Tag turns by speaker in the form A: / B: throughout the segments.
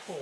A: We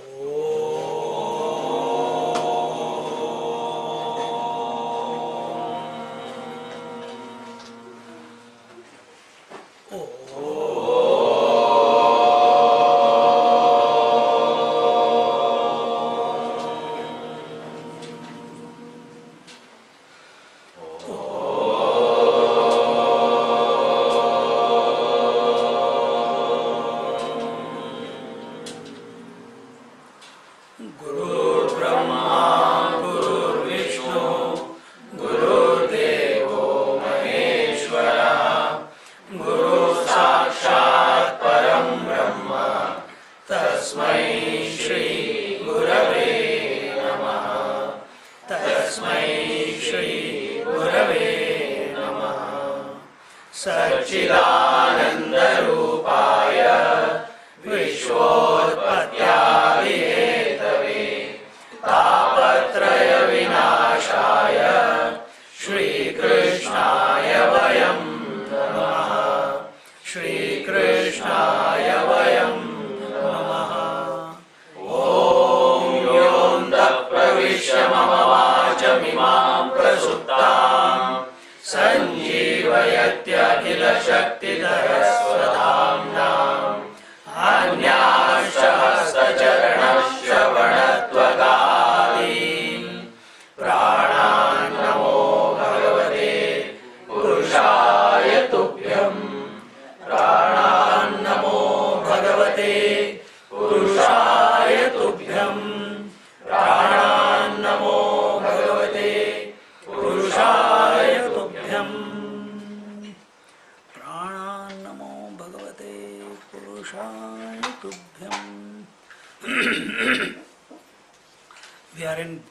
A: are in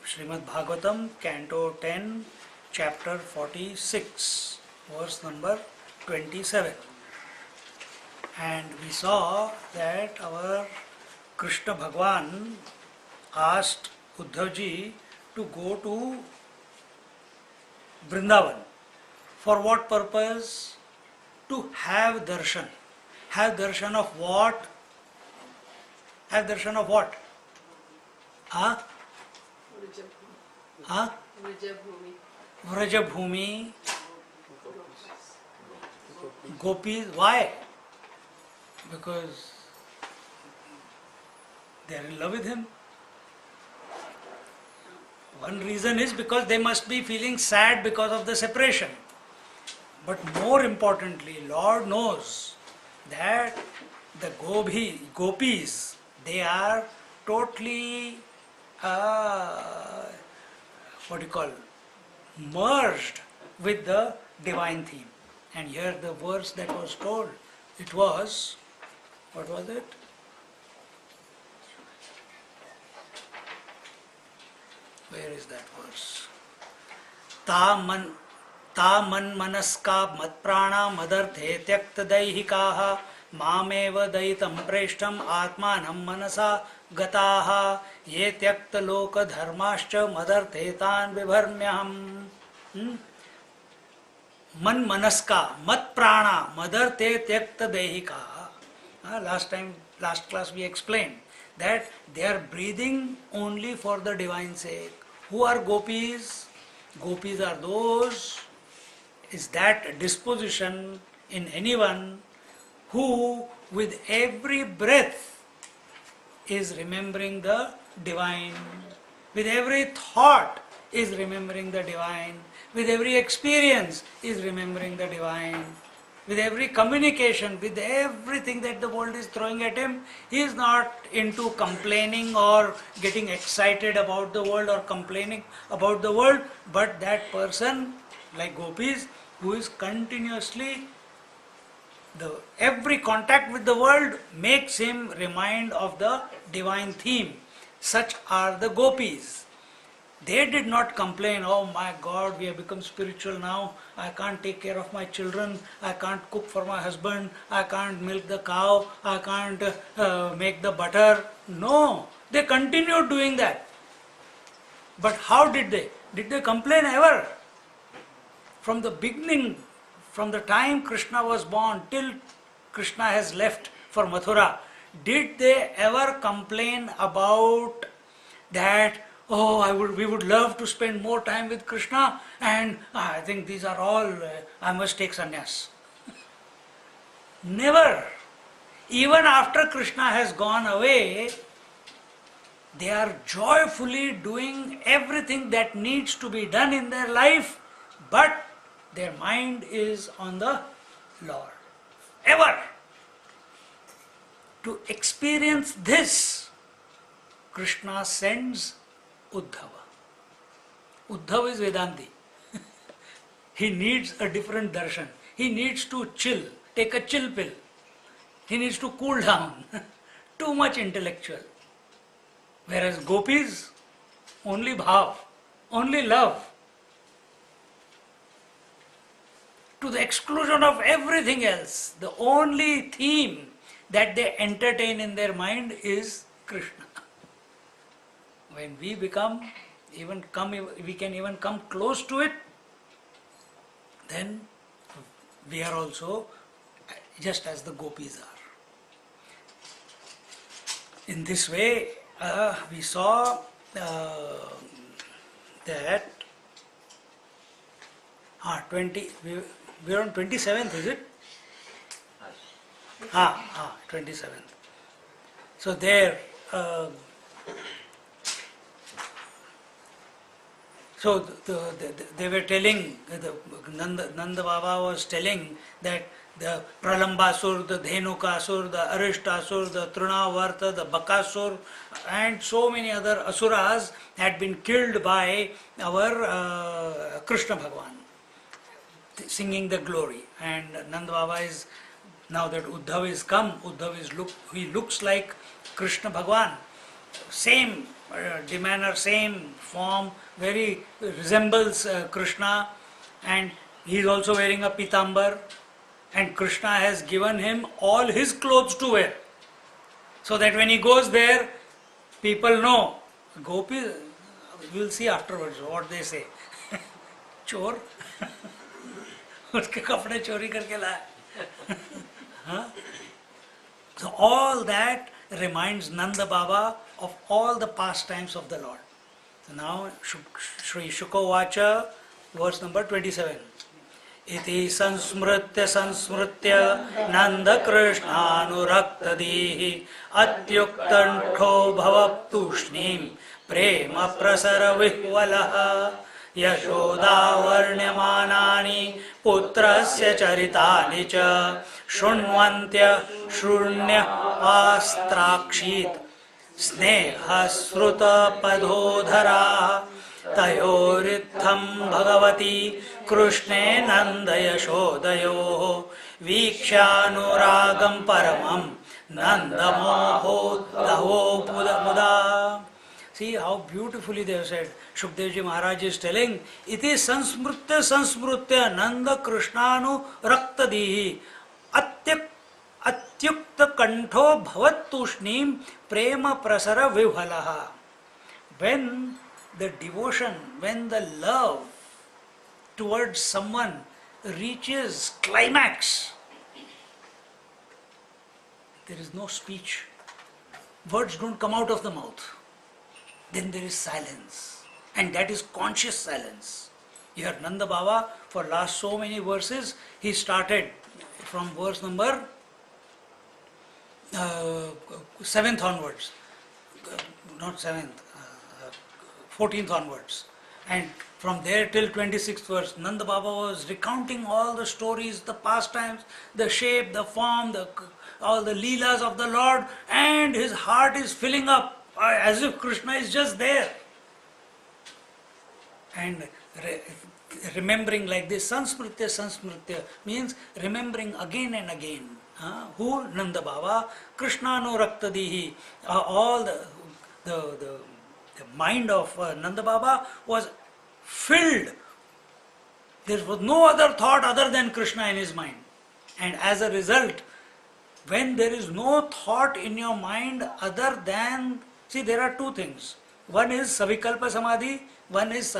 A: Srimad Bhagawatam Canto 10, chapter 46, verse number 27. And we saw that our Krishna Bhagwan asked Uddhavji to go to Vrindavan. For what purpose? To have darshan. Have darshan of what? Have darshan of what? Huh? Huh? Vrajabhumi. Gopis. Why? Because they are in love with him. One reason is because they must be feeling sad because of the separation. But more importantly, Lord knows that the gopis, they are totally, merged with the divine theme. And here the verse that was told, it was, what was it? Where is that verse? Ta man manaska mat prana madarthe tyakta daihikaha mameva daitam preshtam atmanam manasa gataha ye tyakta loka dharmascha madarthe tan vibharmyaham. Man manaska mat prana madarthe tyakta daihikaha. Last class we explained that they are breathing only for the divine sake. Who are gopis? Gopis are those, is that disposition in anyone who with every breath is remembering the divine, with every thought is remembering the divine, with every experience is remembering the divine, with every communication, with everything that the world is throwing at him, he is not into complaining or getting excited about the world or complaining about the world, but that person, like gopis, who is continuously, every contact with the world makes him remind of the divine theme. Such are the gopis. They did not complain, oh my God, we have become spiritual now, I can't take care of my children, I can't cook for my husband, I can't milk the cow, I can't make the butter. No, they continued doing that. But how did they? Did they complain ever? From the beginning, from the time Krishna was born till Krishna has left for Mathura, Did they ever complain about that, oh, we would love to spend more time with Krishna, and I think these are all, I must take sannyas. Never. Even after Krishna has gone away, they are joyfully doing everything that needs to be done in their life, but their mind is on the Lord. Ever. To experience this, Krishna sends Uddhava. Uddhava is Vedanti. He needs a different darshan. He needs to chill, take a chill pill. He needs to cool down. Too much intellectual. Whereas gopis, only bhav, only love. To the exclusion of everything else, the only theme that they entertain in their mind is Krishna. When we we can even come close to it, then we are also just as the gopis are. In this way, we saw that we are on 27th, is it? 27th. So there, they were telling, Nanda Baba was telling that the Pralambasur, the Dhenukasur, the Arishtasur, the Trinavarta, the Bakasur, and so many other asuras had been killed by our Krishna Bhagavan, singing the glory. And Nanda Baba is, now that Uddhav is come, he looks like Krishna Bhagavan. Same demeanor, same form, very resembles Krishna, and he is also wearing a pitambar, and Krishna has given him all his clothes to wear, so that when he goes there, people know. Gopis, we will see afterwards what they say. Chor, uske kapde chori karke laaya. So all that reminds Nanda Baba of all the pastimes of the Lord. So now Shri Shukovacha, verse number 27. Iti sansmritya Nanda Krishna Anuraktadehi Atyuktanto Bhavaptushnim Prema Prasara Vihvalaha Yasoda Varnyamanani Putrasya Charitani Cha Shunvantya Shrunya Astrakshit Sneha Sruta Padhodhara Tayoritham Bhagavati Krishne Nanda Yashodayo Vikshanuragam Paramam Nanda Moho Daho Muda. See how beautifully they have said. Shukdevji Maharaj is telling, Iti sansmritya Nanda Krishnanu Raktadihi Atyukta Kanto Bhavattushnim Prema Prasara Vivhalaha. When the devotion, when the love towards someone reaches climax, there is no speech. Words don't come out of the mouth. Then there is silence. And that is conscious silence. Here Nanda Baba, for last so many verses, he started from verse number 7th onwards. Not 7th, 14th onwards. And from there till 26th verse, Nanda Baba was recounting all the stories, the pastimes, the shape, the form, all the leelas of the Lord, and his heart is filling up as if Krishna is just there. And remembering like this, sansmritya means remembering again and again. Who? Nanda Baba, Krishna no Raktadihi. All the mind of Nanda Baba was filled. There was no other thought other than Krishna in his mind. And as a result, when there is no thought in your mind other than, see, there are two things. One is Savikalpa Samadhi, one is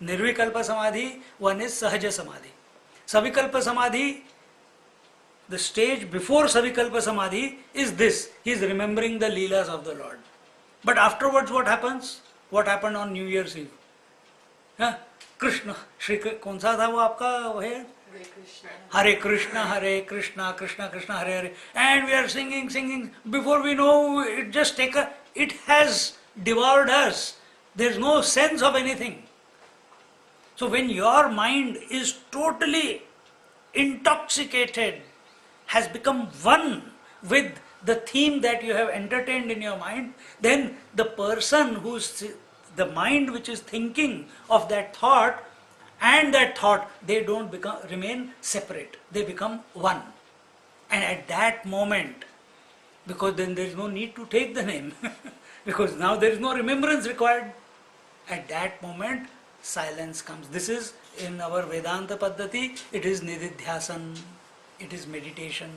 A: Nirvikalpa Samadhi, one is Sahaja Samadhi. Savikalpa Samadhi The stage before Savikalpa Samadhi is this. He is remembering the leelas of the Lord. But afterwards what happens? What happened on New Year's Eve? हाँ? कृष्ण श्री कौन सा था वो आपका वो है Hare Krishna, Krishna Krishna, Hare Hare, and we are singing. Before we know, it has devoured us. There is no sense of anything. So when your mind is totally intoxicated, has become one with the theme that you have entertained in your mind, then the person the mind which is thinking of that thought and that thought, they don't remain separate. They become one. And at that moment, because then there is no need to take the name, because now there is no remembrance required. At that moment, silence comes. This is in our Vedanta Paddhati, it is Nididhyasan, it is meditation.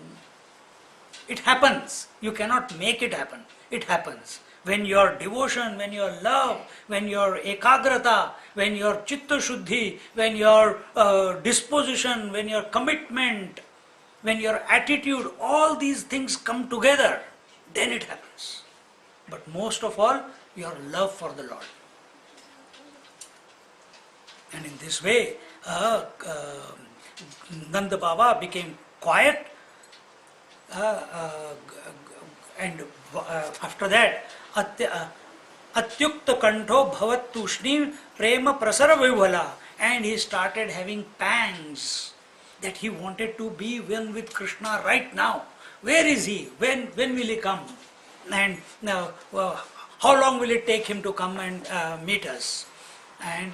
A: It happens. You cannot make it happen. It happens. When your devotion, when your love, when your ekagrata, when your chitta shuddhi, when your disposition, when your commitment, when your attitude, all these things come together, then it happens. But most of all, your love for the Lord. And in this way, Nanda Baba became quiet, and after that, Atyukta Kanto Bhavat Tushni Prema Prasara Vibhala, and he started having pangs that he wanted to be one with Krishna right now. Where is he? When will he come? And how long will it take him to come and meet us? And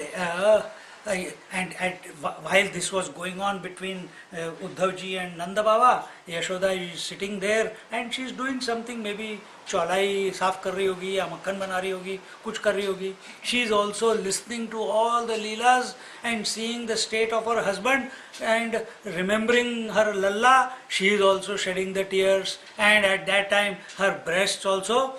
A: while this was going on between Uddhavji and Nanda Baba, Yasoda is sitting there and she is doing something, maybe चौलाई साफ कर रही होगी या मक्खन बना रही होगी, कुछ कर रही होगी. She is also listening to all the leelas and seeing the state of her husband and remembering her lalla. She is also shedding the tears, and at that time her breasts also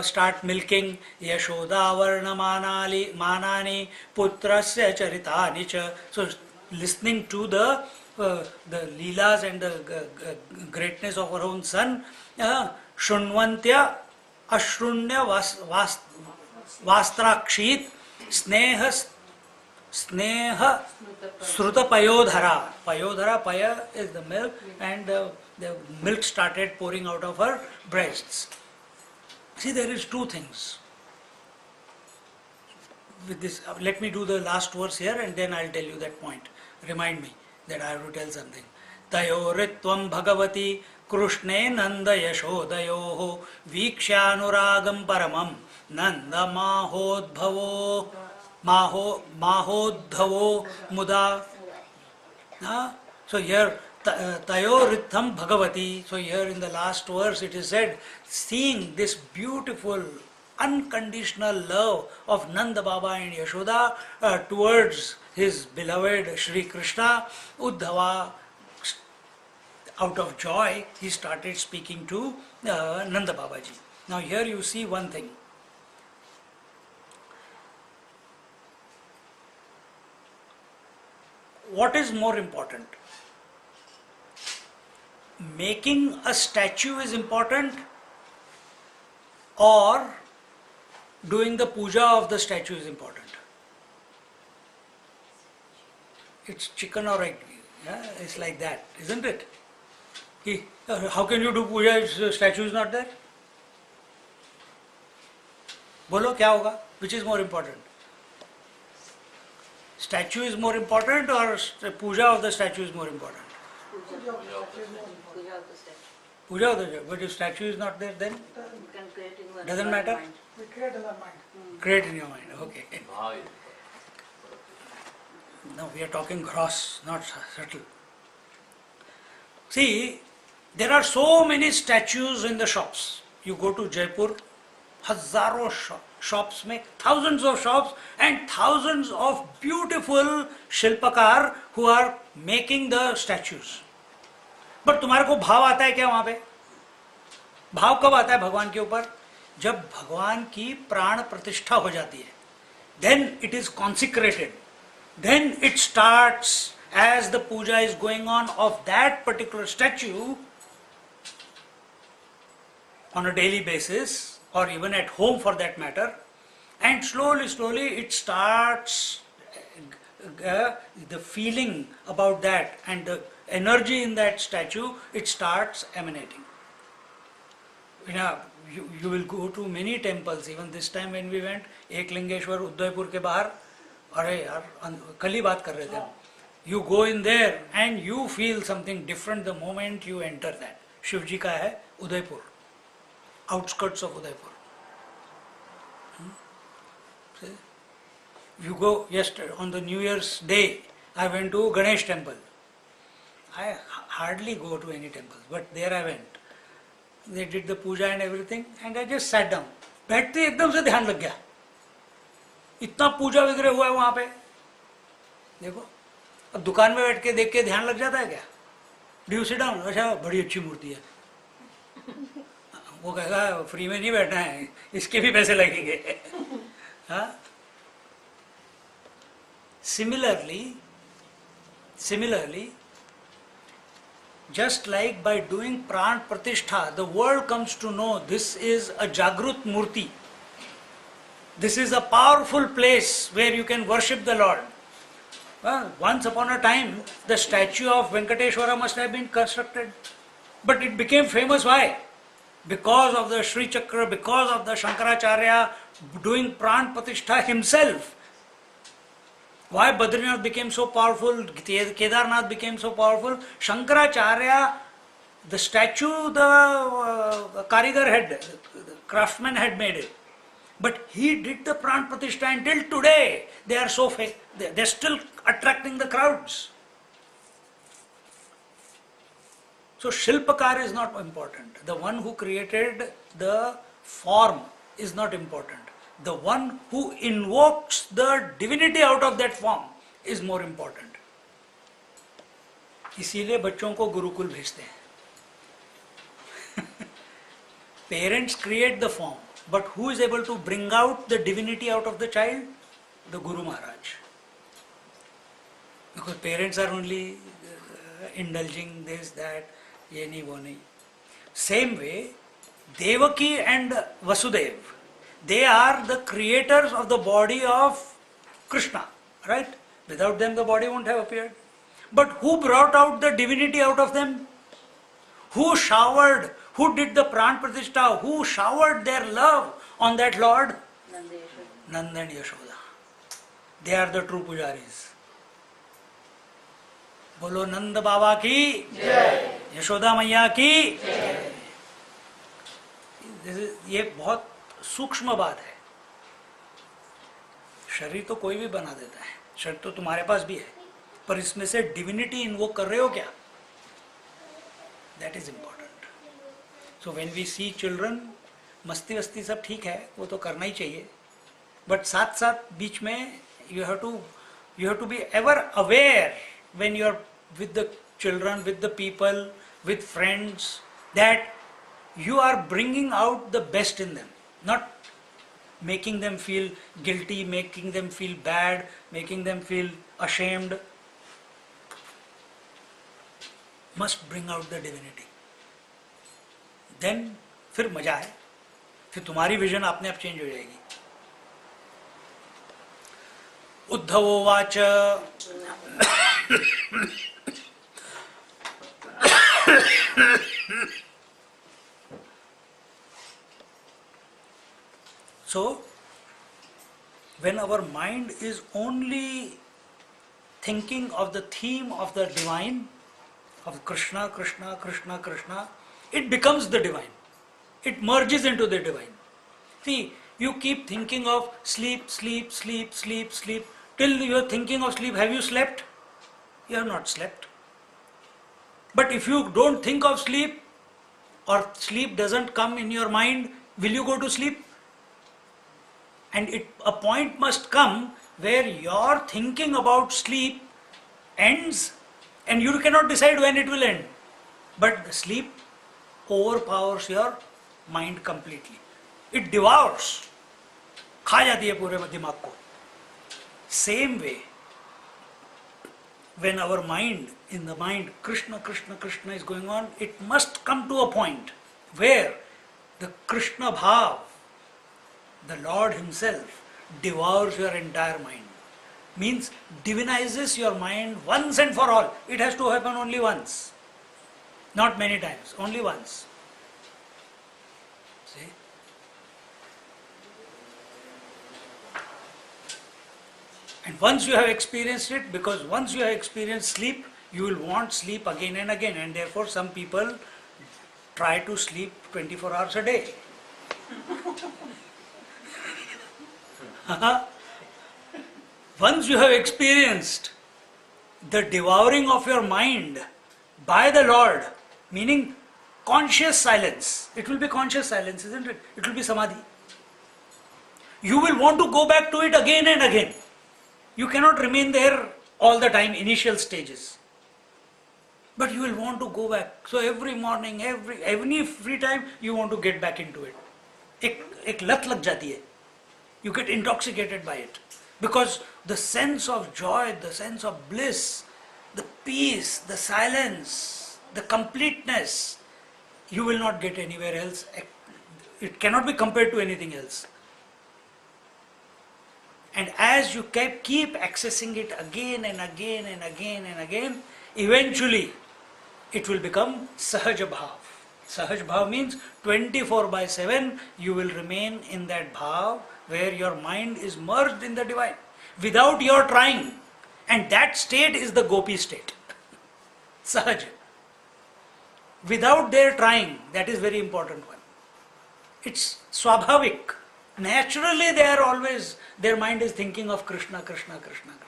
A: start milking. Yasoda varna manani putrasya charitani cha. So listening to the leelas and the greatness of her own son, Shunvantya Ashrunya Vastrakshit Sneha Sruta Payodhara. Payodhara, Paya is the milk, and the milk started pouring out of her breasts. See, there is two things. With this, let me do the last verse here and then I'll tell you that point. Remind me that I have to tell something. Tayoritvam Bhagavati Krishne Nanda Yashodayoho Vikshyanuragam Paramam Nanda Mahodhavo Muda. So here Tayoritham Bhagavati. So here in the last verse it is said, seeing this beautiful unconditional love of Nanda Baba and Yasoda towards his beloved Shri Krishna, Uddhava, out of joy, he started speaking to Nanda Babaji. Now here you see one thing. What is more important? Making a statue is important, or doing the puja of the statue is important? It's chicken or egg. Yeah? It's like that, isn't it? How can you do puja if the statue is not there? Bolo, kya hoga? Which is more important? Statue is more important, or puja of the statue is more important? Puja of the statue. Puja of the statue. But if statue is not there, then? Doesn't matter?
B: We create in our mind.
A: Create in your mind, okay. No, we are talking gross, not subtle. See, there are so many statues in the shops. You go to Jaipur, hazaro shops make thousands of shops and thousands of beautiful shilpakar who are making the statues. But तुम्हारे को भाव आता है क्या वहाँ पे? भाव कब आता है भगवान के ऊपर? जब भगवान की प्राण प्रतिष्ठा हो जाती है. Then it is consecrated. Then it starts as the puja is going on of that particular statue on a daily basis, or even at home for that matter, and slowly it starts, the feeling about that and the energy in that statue, it starts emanating. You will go to many temples. Even this time when we went, Eklingeshwar Udaipur के बाहर, अरे यार कल ही बात कर रहे थे हम. You go in there and you feel something different the moment you enter that. Shiv जी का है Udaipur, outskirts of Udaipur. See? You go yesterday on the New Year's Day, I went to Ganesh temple. I hardly go to any temples, but there I went. They did the puja and everything, and I just sat down. बैठते एकदम से ध्यान लग गया. इतना पूजा वगैरह हुआ है वहां पे. देखो, अब दुकान में बैठ के देख के ध्यान लग जाता है क्या? Do you sit down? अच्छा, बड़ी अच्छी मूर्ति है. वो कहेगा फ्री में नहीं बैठना है, इसके भी पैसे लगेंगे. हाँ? Similarly, just like by doing pran pratishtha, the world comes to know this is a Jagrut Murti. This is a powerful place where you can worship the Lord. Well, once upon a time, the statue of Venkateshwara must have been constructed. But it became famous. Why? Because of the Sri Chakra, because of the Shankaracharya doing pran pratishtha himself. Why Badrinath became so powerful, Kedarnath became so powerful? Shankaracharya, the statue the Karigar had, the craftsman had made it. But he did the pran pratishtha until today. They are so they're still attracting the crowds. So Shilpakar is not important. The one who created the form is not important. The one who invokes the divinity out of that form is more important. इसीलिए बच्चों को गुरुकुल भेजते हैं. Parents create the form, but who is able to bring out the divinity out of the child? The Guru Maharaj. Because parents are only indulging this, that, ye nahi, wo nahi. Same way, Devaki and Vasudev, they are the creators of the body of Krishna, right? Without them the body won't have appeared. But who brought out the divinity out of them? Who showered, who did the pran pratishtha, who showered their love on that Lord? Nanda and Yasoda. They are the true pujaris. बोलो नंद बाबा की जय, यशोदा मैया की जय. ये बहुत सूक्ष्म बात है. शरीर तो कोई भी बना देता है, शरीर तो तुम्हारे पास भी है, पर इसमें से डिविनिटी इन्वोक कर रहे हो क्या? That is important. So when we see children, मस्ती वस्ती सब ठीक है, वो तो करना ही चाहिए, बट साथ साथ बीच में you have to be ever aware when you are with the children, with the people, with friends, that you are bringing out the best in them, not making them feel guilty, making them feel bad, making them feel ashamed. Must bring out the divinity. Then फिर मजा है, फिर तुम्हारी vision अपने आप change हो जाएगी. उद्धवोवाच So, when our mind is only thinking of the theme of the divine, of Krishna, Krishna, Krishna, Krishna, it becomes the divine. It merges into the divine. See, you keep thinking of sleep, sleep, sleep, sleep, sleep, till you are thinking of sleep. Have you slept? You have not slept. But if you don't think of sleep, or sleep doesn't come in your mind, will you go to sleep? And a point must come where your thinking about sleep ends, and you cannot decide when it will end. But the sleep overpowers your mind completely. It devours. खा जाती है पूरे दिमाग को. Same way, when our mind, in the mind, Krishna, Krishna, Krishna is going on, it must come to a point where the Krishna Bhav, the Lord Himself, devours your entire mind. Means divinizes your mind once and for all. It has to happen only once. Not many times, only once. See? And once you have experienced it, because once you have experienced sleep, you will want sleep again and again, and therefore some people try to sleep 24 hours a day. Once you have experienced the devouring of your mind by the Lord, meaning conscious silence, it will be conscious silence, isn't it? It will be samadhi. You will want to go back to it again and again. You cannot remain there all the time, initial stages. But you will want to go back. So every morning, every free time, you want to get back into it. एक लत लग जाती है. You get intoxicated by it. Because the sense of joy, the sense of bliss, the peace, the silence, the completeness, you will not get anywhere else. It cannot be compared to anything else. And as you keep accessing it again and again and again and again, eventually it will become Sahaj Bhav. Sahaj Bhav means 24/7 you will remain in that Bhav where your mind is merged in the divine without your trying. And that state is the Gopi state. Sahaj. Without their trying, that is very important one. It's swabhavik. Naturally they are always, their mind is thinking of Krishna, Krishna, Krishna, Krishna.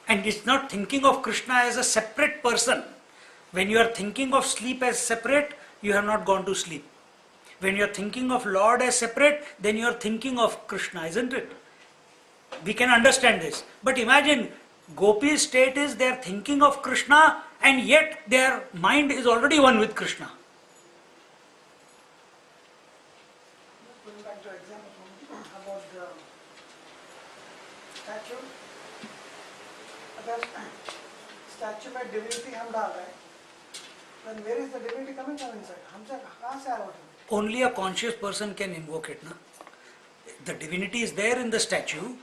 A: And it's not thinking of Krishna as a separate person. When you are thinking of sleep as separate, you have not gone to sleep. When you are thinking of Lord as separate, then you are thinking of Krishna, isn't it? We can understand this. But imagine, Gopi's state is they are thinking of Krishna and yet their mind is already one with Krishna.
B: Going back to example about the statue. अगर statue में divinity हम डाल रहे हैं, then where is the divinity coming from inside? हमसे कहाँ से आया?
A: Only a conscious person can invoke it, na? The divinity is there in the statue.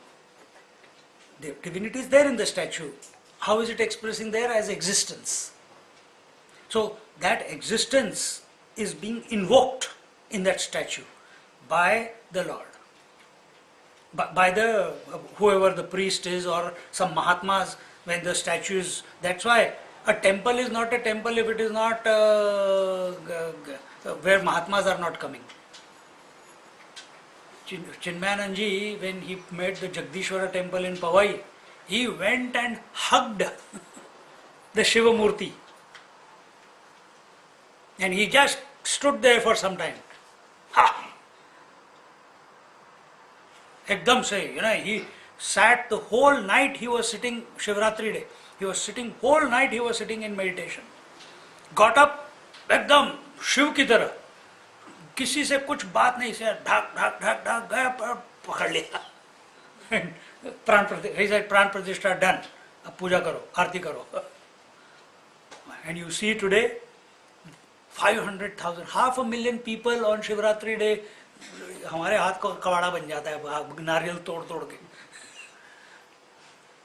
A: The divinity is there in the statue. How is it expressing there? As existence. So that existence is being invoked in that statue by the Lord. By the whoever the priest is or some Mahatmas, when the statue is, that's why a temple is not a temple if it is not where Mahatmas are not coming. Chinmayananji, when he made the Jagdishwara temple in Powai, he went and hugged the Shiva Murti. And he just stood there for some time. Ha! Ekdam se, he sat the whole night, he was sitting, Shivratri day, he was sitting, whole night he was sitting in meditation. Got up, ekdam, Shiv ki tarah. किसी से कुछ बात नहीं से ढाक ढाक ढाक ढाक गया पकड़ लिया. प्राण प्रतिष्ठा डन. अब पूजा करो, आरती करो. And you see today 500,000, 500,000 people on Shivratri day, हमारे हाथ को कवाड़ा बन जाता है नारियल तोड़ तोड़ के.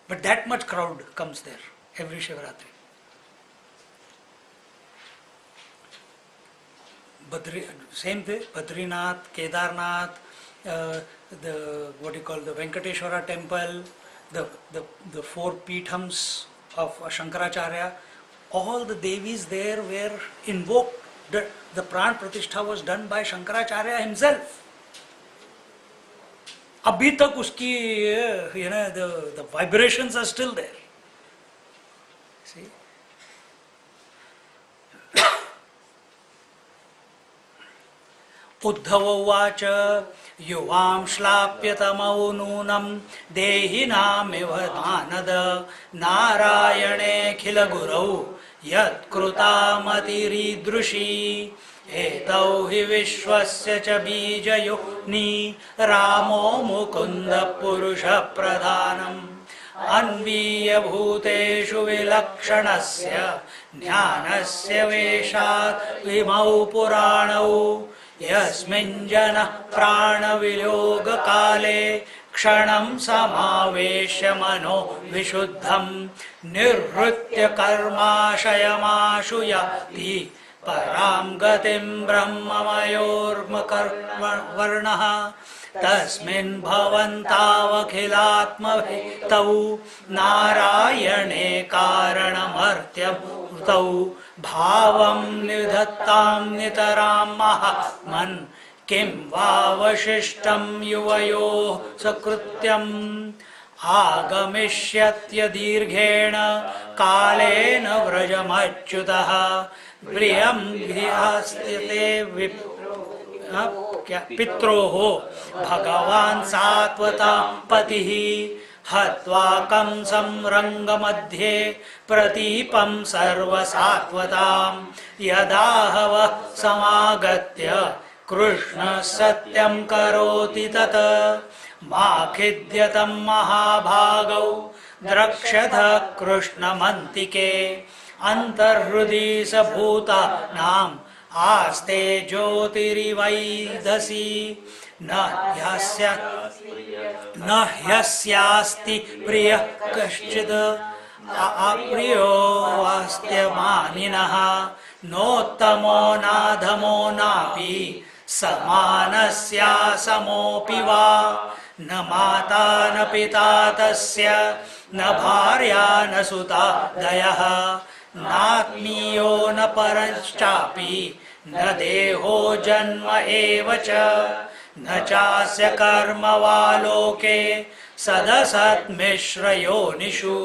A: But that much crowd comes there every Shivratri. Same thing, Badrinath, Kedarnath, the what you call the Venkateshwara temple, the four Peethams of Shankaracharya, all the Devis there were invoked. The Pran Pratishtha was done by Shankaracharya himself. Abhi tak uski, the vibrations are still there. See? उद्धवोवाच युवां श्लाप्यतमौ नूनं देहिनामिव दानद नारायणेऽखिलगुरौ यत्कृतामतिरीदृशी एतौ हि विश्वस्य च बीजयोनि रामो मुकुन्दः पुरुषः प्रधानम् अन्वीय भूतेषु विलक्षणस्य ज्ञानस्य वेशात् विमौ पुराणौ यस्मिन् जनः प्राणवियोगकाले क्षणं समावेश्य मनो विशुद्धं निर्वृत्य कर्माशयमाशु याति परां गतिं ब्रह्ममयोर्मकर्मवर्णः तस्मिन् भवन्तावखिलात्महेतौ नारायणे कारणमर्त्यभूतौ भावं निधत्तां नितरां महात्मन् किं वावशिष्टं युवयोः सकृत्यम् आगमिष्यत्य दीर्घेण कालेन व्रजमच्युतः प्रियं गृहस्थिते पित्रोः भगवान् सात्वता पतिः हत्वा कंसं रङ्गमध्ये प्रतीपं सर्वसात्वतां यदाहवः समागत्य कृष्ण सत्यं करोति तत मा खिद्यतं महाभागौ द्रक्ष्यथ कृष्णमन्तिके अन्तर्हृदि स भूतानाम् आस्ते ज्योतिरिवैधसि न ह्यस्यास्ति प्रियः कश्चिद् अप्रियो वास्त्यमानिनः नोत्तमो नाधमो नापि समानस्यासमोऽपि वा न माता न पिता तस्य न भार्या न सुता दयः नात्मीयो न परश्चापि न देहो जन्म एव च न चास्य कर्म वा लोके सदसन्मिश्रयोनिषु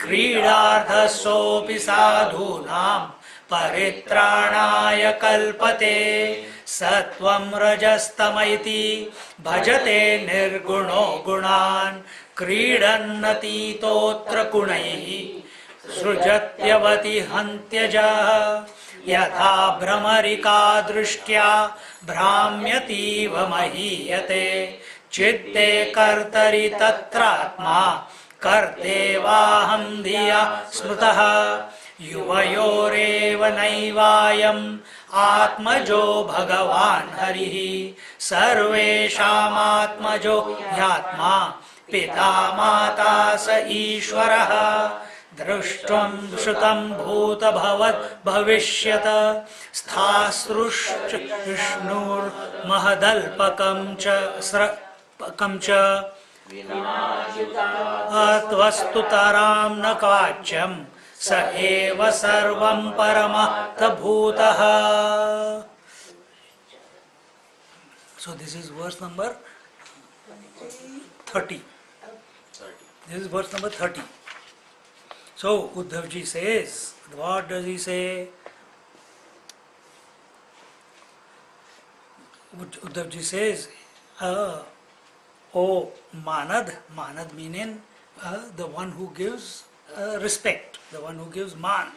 A: क्रीडार्थसोऽपि साधूनां परित्राणाय कल्पते सत्वं रजस्तमैति भजते निर्गुणो गुणान् क्रीडन्नतीतोऽत्र गुणैः सृजत्यवति हन्त्यजः यथा भ्रमरिका दृष्ट्या भ्राम्यतीव महीयते चित्ते कर्तरि तत्रात्मा कर्तेवाहं धिया स्मृतः युवयोरेव नैवायम् आत्मजो भगवान् हरिः सर्वेषामात्मजो ह्यात्मा पिता माता स ईश्वरः दृष्टं श्रुतं भूतभवत् भविष्यत स्थासृश्च विष्णुर्महदल्पकं च स्रपकं च अत्वस्तुतरां न काच्यं स एव सर्वं परमतभूतः. So this is verse number 30. This is verse number 30. So Uddhavji says, what does he say? Uddhavji says, oh Manad, Manad meaning the one who gives respect, the one who gives man.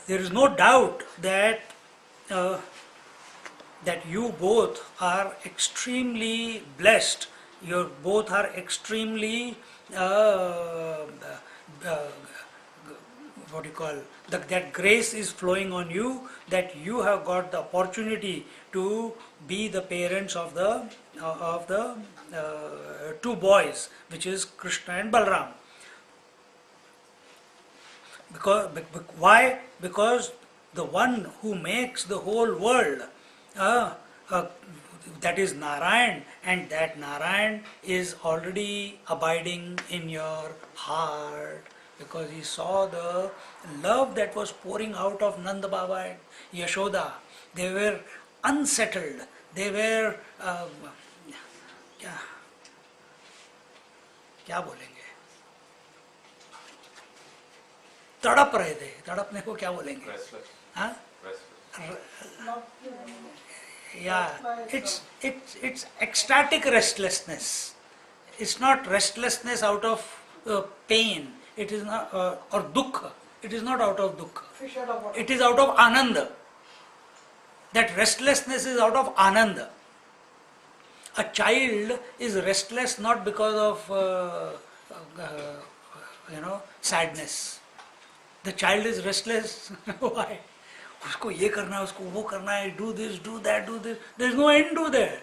A: There is no doubt that that you both are extremely blessed. You both are extremely what you call that grace is flowing on you, that you have got the opportunity to be the parents of the two boys, which is Krishna and Balram. Why? Because the one who makes the whole world, that is Narayan, and that Narayan is already abiding in your heart, because he saw the love that was pouring out of Nanda Baba and Yasoda. They were unsettled. They were क्या बोलेंगे, तड़प रहे थे. तड़पने को क्या बोलेंगे? हाँ? Yeah, it's ecstatic restlessness. It's not restlessness out of pain. It is not or dukkha. It is not out of dukkha. It is out of ananda. That restlessness is out of ananda. A child is restless not because of sadness. The child is restless. Why? उसको ये करना है, उसको वो करना है, do this, do that, do this. There is no end to that.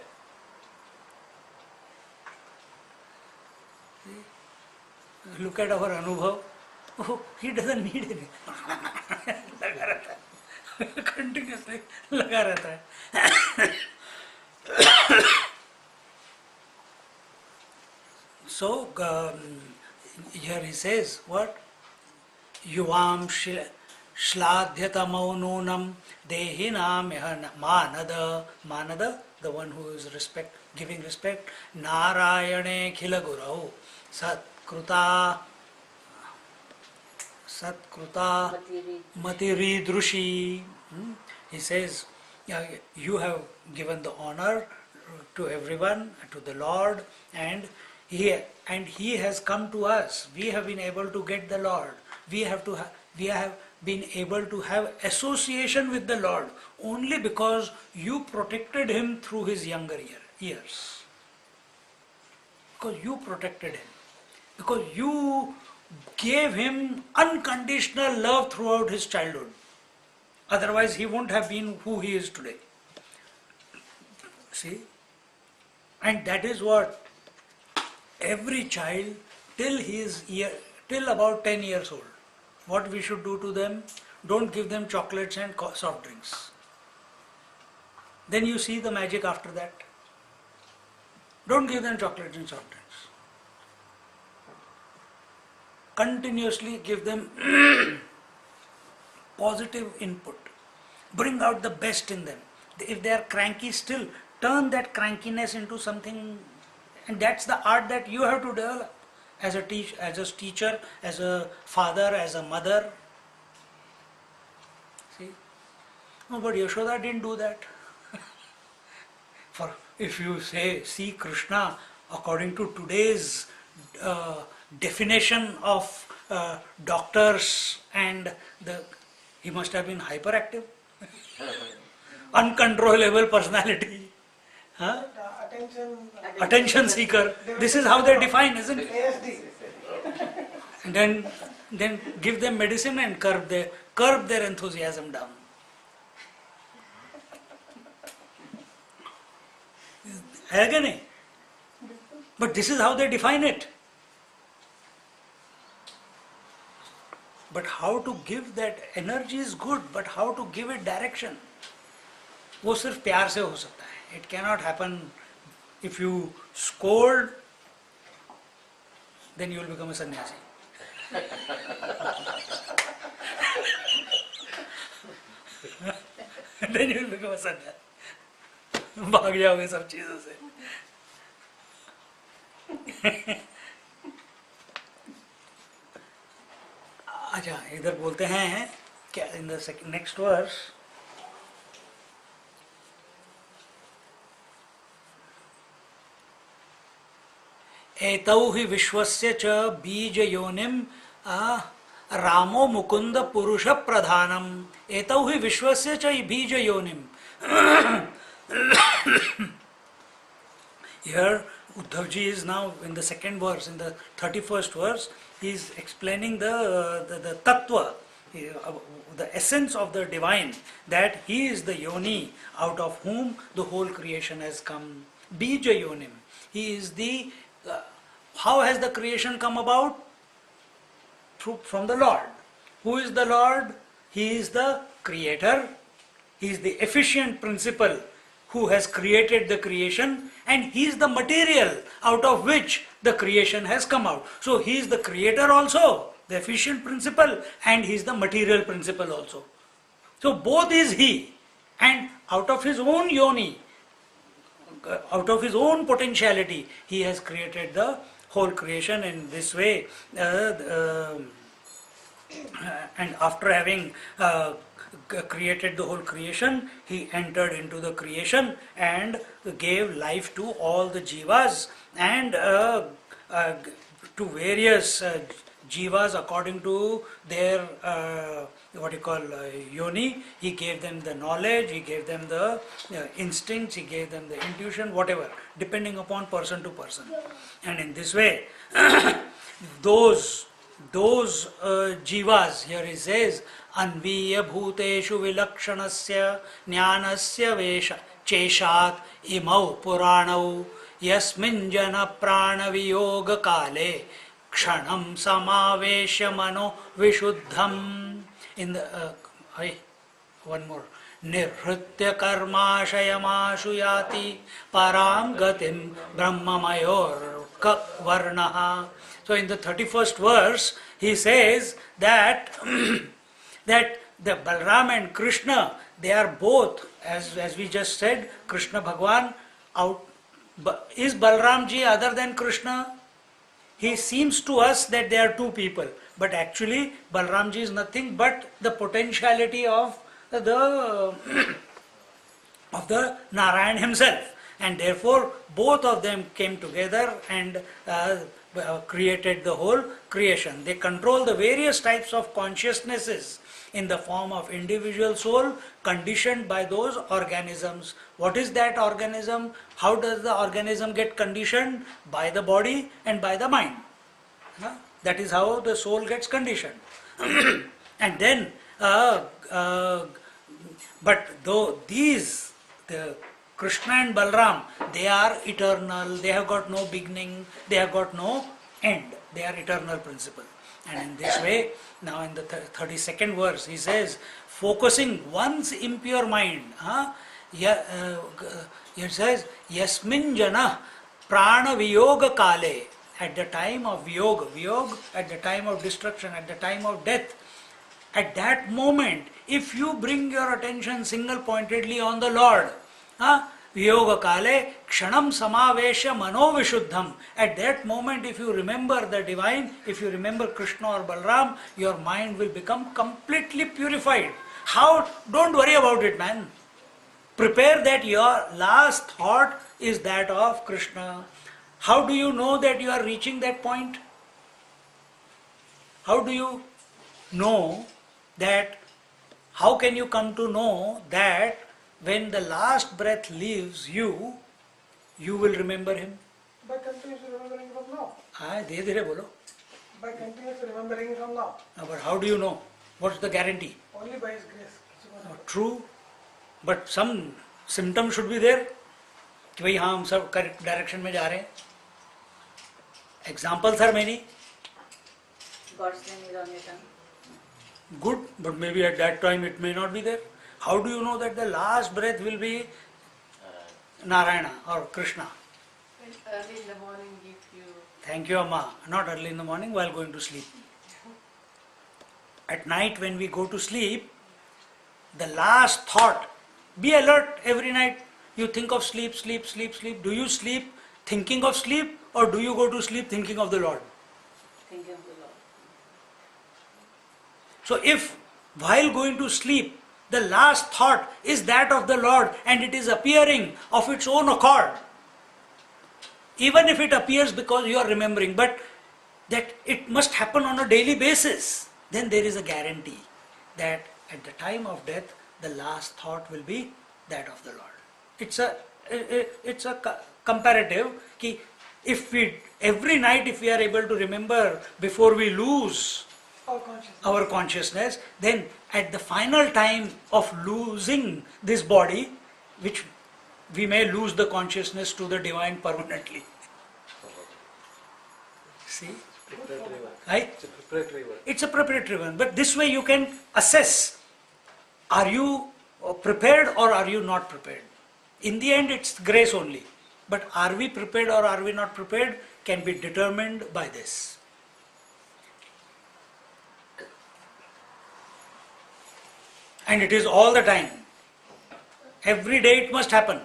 A: Look at our Anubhav. Oh, he doesn't need anything. लगा रहता है. Continuously लगा रहता है. So, here he says, what? Yuvam shladhyatamau nunam dehinam manada. Manada, the one who is giving respect. Narayane khila gurau satkruta matiri drushi. He says, you have given the honor to everyone, to the Lord, and he has come to us. We have been able to get the Lord. We have been able to have association with the Lord only because you protected him through his younger years. Because you protected him. Because you gave him unconditional love throughout his childhood. Otherwise he wouldn't have been who he is today. See? And that is what every child till about 10 years old, what we should do to them, don't give them chocolates and soft drinks. Then you see the magic after that. Don't give them chocolates and soft drinks. Continuously give them positive input. Bring out the best in them. If they are cranky still, turn that crankiness into something, and that's the art that you have to develop as a teacher, as a father, as a mother. See? No, but Yasoda didn't do that. For if you see Krishna according to today's definition of doctors, and he must have been hyperactive, uncontrollable personality. Huh? Attention seeker. This is how they define, isn't it? And then give them medicine and curb their enthusiasm down. है क्या नहीं? But this is how they define it. But how to give that energy is good, but how to give it direction, वो सिर्फ प्यार से हो सकता है. It cannot happen if you scold, then you will become a sannyasi. Then you will become a sannyasi. भाग जाओगे सब चीजों से. अच्छा, इधर बोलते हैं क्या in the next verse, एतौ हि विश्वस्य च बीज योनिम रामो मुकुंद पुरुष प्रधानम. एतौ हि विश्वस्य च बीज योनिम. Here Uddhavji is now in the second verse, in the 31st verse, he is explaining the tattva, the essence of the divine, that he is the yoni out of whom the whole creation has come. Bija yonim. He is the how has the creation come about? From the Lord. Who is the Lord? He is the creator. He is the efficient principle who has created the creation, and he is the material out of which the creation has come out. So he is the creator also, the efficient principle, and he is the material principle also. So both is he, and out of his own yoni, out of his own potentiality, he has created the whole creation in this way. And after having created the whole creation, he entered into the creation and gave life to all the jivas, and to various jivas according to their yoni. He gave them the knowledge, he gave them the instincts, he gave them the intuition, whatever, depending upon person to person. And in this way those jivas, here he says, anviya bhuteshu vilakshanasya jnanasya vesha cheshat imau puranau yasmin jana prana viyoga kale kshanam samavesha mano vishuddham. In the one more. Nirhritya karmashayamashu yati param gatim brahmamayor varnaha. So in the 31st verse, he says that that the Balram and Krishna, they are both, as we just said, Krishna Bhagwan out. Is Balramji other than Krishna? He seems to us that they are two people, but actually Balramji is nothing but the potentiality of the of the Narayan himself, and therefore both of them came together and created the whole creation. They control the various types of consciousnesses in the form of individual soul conditioned by those organisms. What is that organism? How does the organism get conditioned? By the body and by the mind. That is how the soul gets conditioned. And then but though these, the Krishna and Balram, they are eternal, they have got no beginning, they have got no end, they are eternal principle. And in this way, now in the 32nd verse, he says, focusing one's impure mind, he says, Yasmin jana prana viyoga kale, at the time of viyog, at the time of destruction, at the time of death, at that moment, if you bring your attention single-pointedly on the Lord, Viyoga Kale, Kshanam Samavesha Mano Vishuddham. At that moment, if you remember the divine, if you remember Krishna or Balram, your mind will become completely purified. How? Don't worry about it, man. Prepare that your last thought is that of Krishna. How do you know that you are reaching that point? How do you know that? How can you come to know that when the last breath leaves you, you will remember him?
B: By continuously remembering from now.
A: Dheere dheere bolo.
B: By continuously remembering from now.
A: But how do you know? What's the guarantee?
B: Only by his grace.
A: True. But some symptom should be there. कि भाई हाँ हम सब correct direction में जा रहे हैं. Examples are many.
C: God's name is on your tongue.
A: Good, but maybe at that time it may not be there. How do you know that the last breath will be Narayana or Krishna?
C: Early in the morning if you...
A: Thank you, Amma. Not early in the morning while going to sleep. At night when we go to sleep, the last thought, be alert every night. You think of sleep, sleep, sleep, sleep. Do you sleep thinking of sleep or do you go to sleep thinking of the Lord?
C: Thinking of the Lord.
A: So if while going to sleep, the last thought is that of the Lord and it is appearing of its own accord, even if it appears because you are remembering, but that it must happen on a daily basis, then there is a guarantee that at the time of death, the last thought will be that of the Lord. It's a comparative. Ki if we every night if we are able to remember before we lose our consciousness, then at the final time of losing this body, which we may lose the consciousness to the divine permanently. See? Right?
D: It's a preparatory one.
A: It's a preparatory one. But this way you can assess, are you prepared or are you not prepared? In the end it's grace only. But are we prepared or are we not prepared can be determined by this. And it is all the time. Every day it must happen.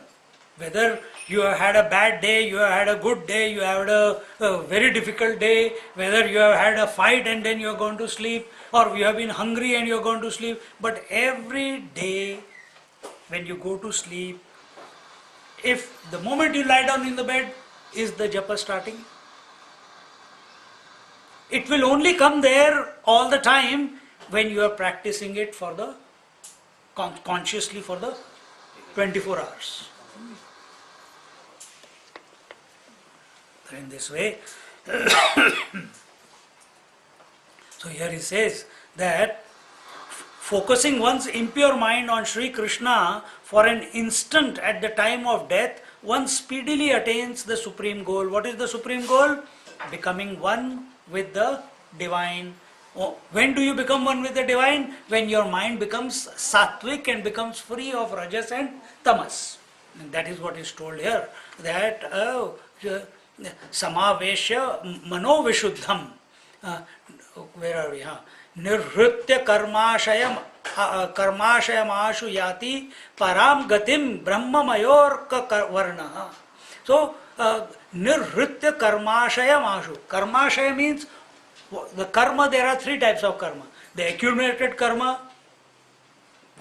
A: Whether you have had a bad day, you have had a good day, you have had a very difficult day, whether you have had a fight and then you are going to sleep, or you have been hungry and you are going to sleep. But every day when you go to sleep, if the moment you lie down in the bed, is the japa starting? It will only come there all the time when you are practicing it for the consciously for the 24 hours. In this way, So here he says that focusing one's impure mind on Sri Krishna for an instant at the time of death, one speedily attains the supreme goal. What is the supreme goal? Becoming one with the divine. Oh, when do you become one with the divine? When your mind becomes sattvic and becomes free of rajas and tamas. And that is what is told here. That samaveshya mano vishuddham. Where are we? Nirhritya karmashayam yati param gatim brahmamayorka varnaha. So, nirhritya karmashayam. Karmashaya means the karma. There are three types of karma. The accumulated karma.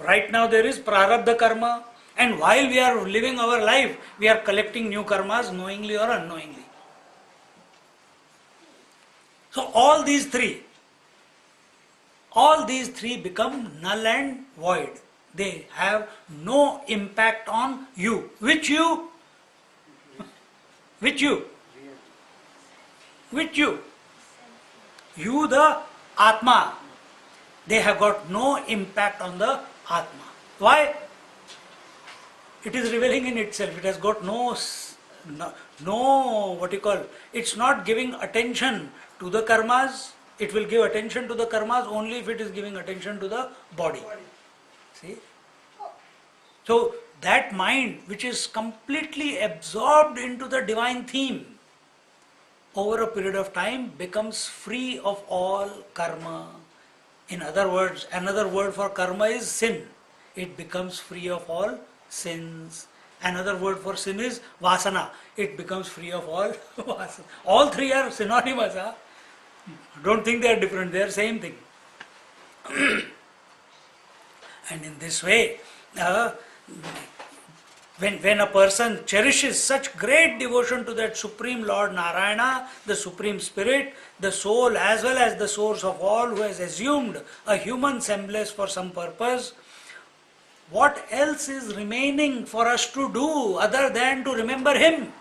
A: Right now there is prarabdha karma. And while we are living our life, we are collecting new karmas knowingly or unknowingly. So all these three become null and void. They have no impact on you. Which you? Which you? Which you? You, the Atma. They have got no impact on the Atma. Why? It is revealing in itself. It has got no, what you call, it's not giving attention to the karmas. It will give attention to the karmas only if it is giving attention to the body. See? So that mind which is completely absorbed into the divine theme over a period of time becomes free of all karma. In other words, another word for karma is sin. It becomes free of all sins. Another word for sin is vasana. It becomes free of all vasana. All three are synonymous. Huh? Don't think they are different. They are same thing. And in this way, when a person cherishes such great devotion to that Supreme Lord Narayana, the Supreme Spirit, the soul as well as the source of all, who has assumed a human semblance for some purpose, what else is remaining for us to do other than to remember him?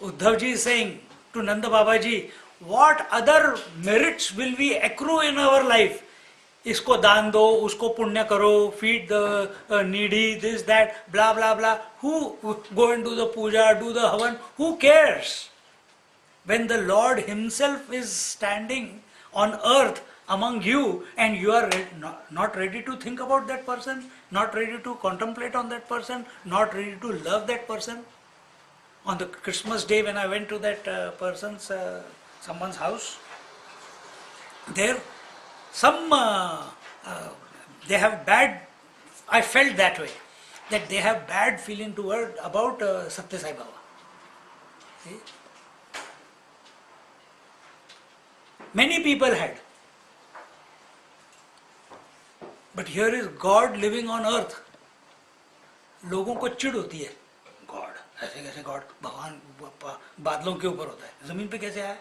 A: Uddhavji is saying to Nanda Babaji, what other merits will we accrue in our life? Isko daan do, usko punya karo, feed the needy, this, that, blah, blah, blah. Who go and do the puja, do the havan? Who cares? When the Lord himself is standing on earth among you and you are not ready to think about that person, not ready to contemplate on that person, not ready to love that person. On the Christmas day when I went to that someone's house, there they have bad, I felt that way, that they have bad feeling about Satya Sai Baba. See? Many people had. But here is God living on earth. लोगों को चिढ़ होती है. God, ऐसे कैसे God, भगवान बादलों के ऊपर होता है, जमीन पे कैसे आया?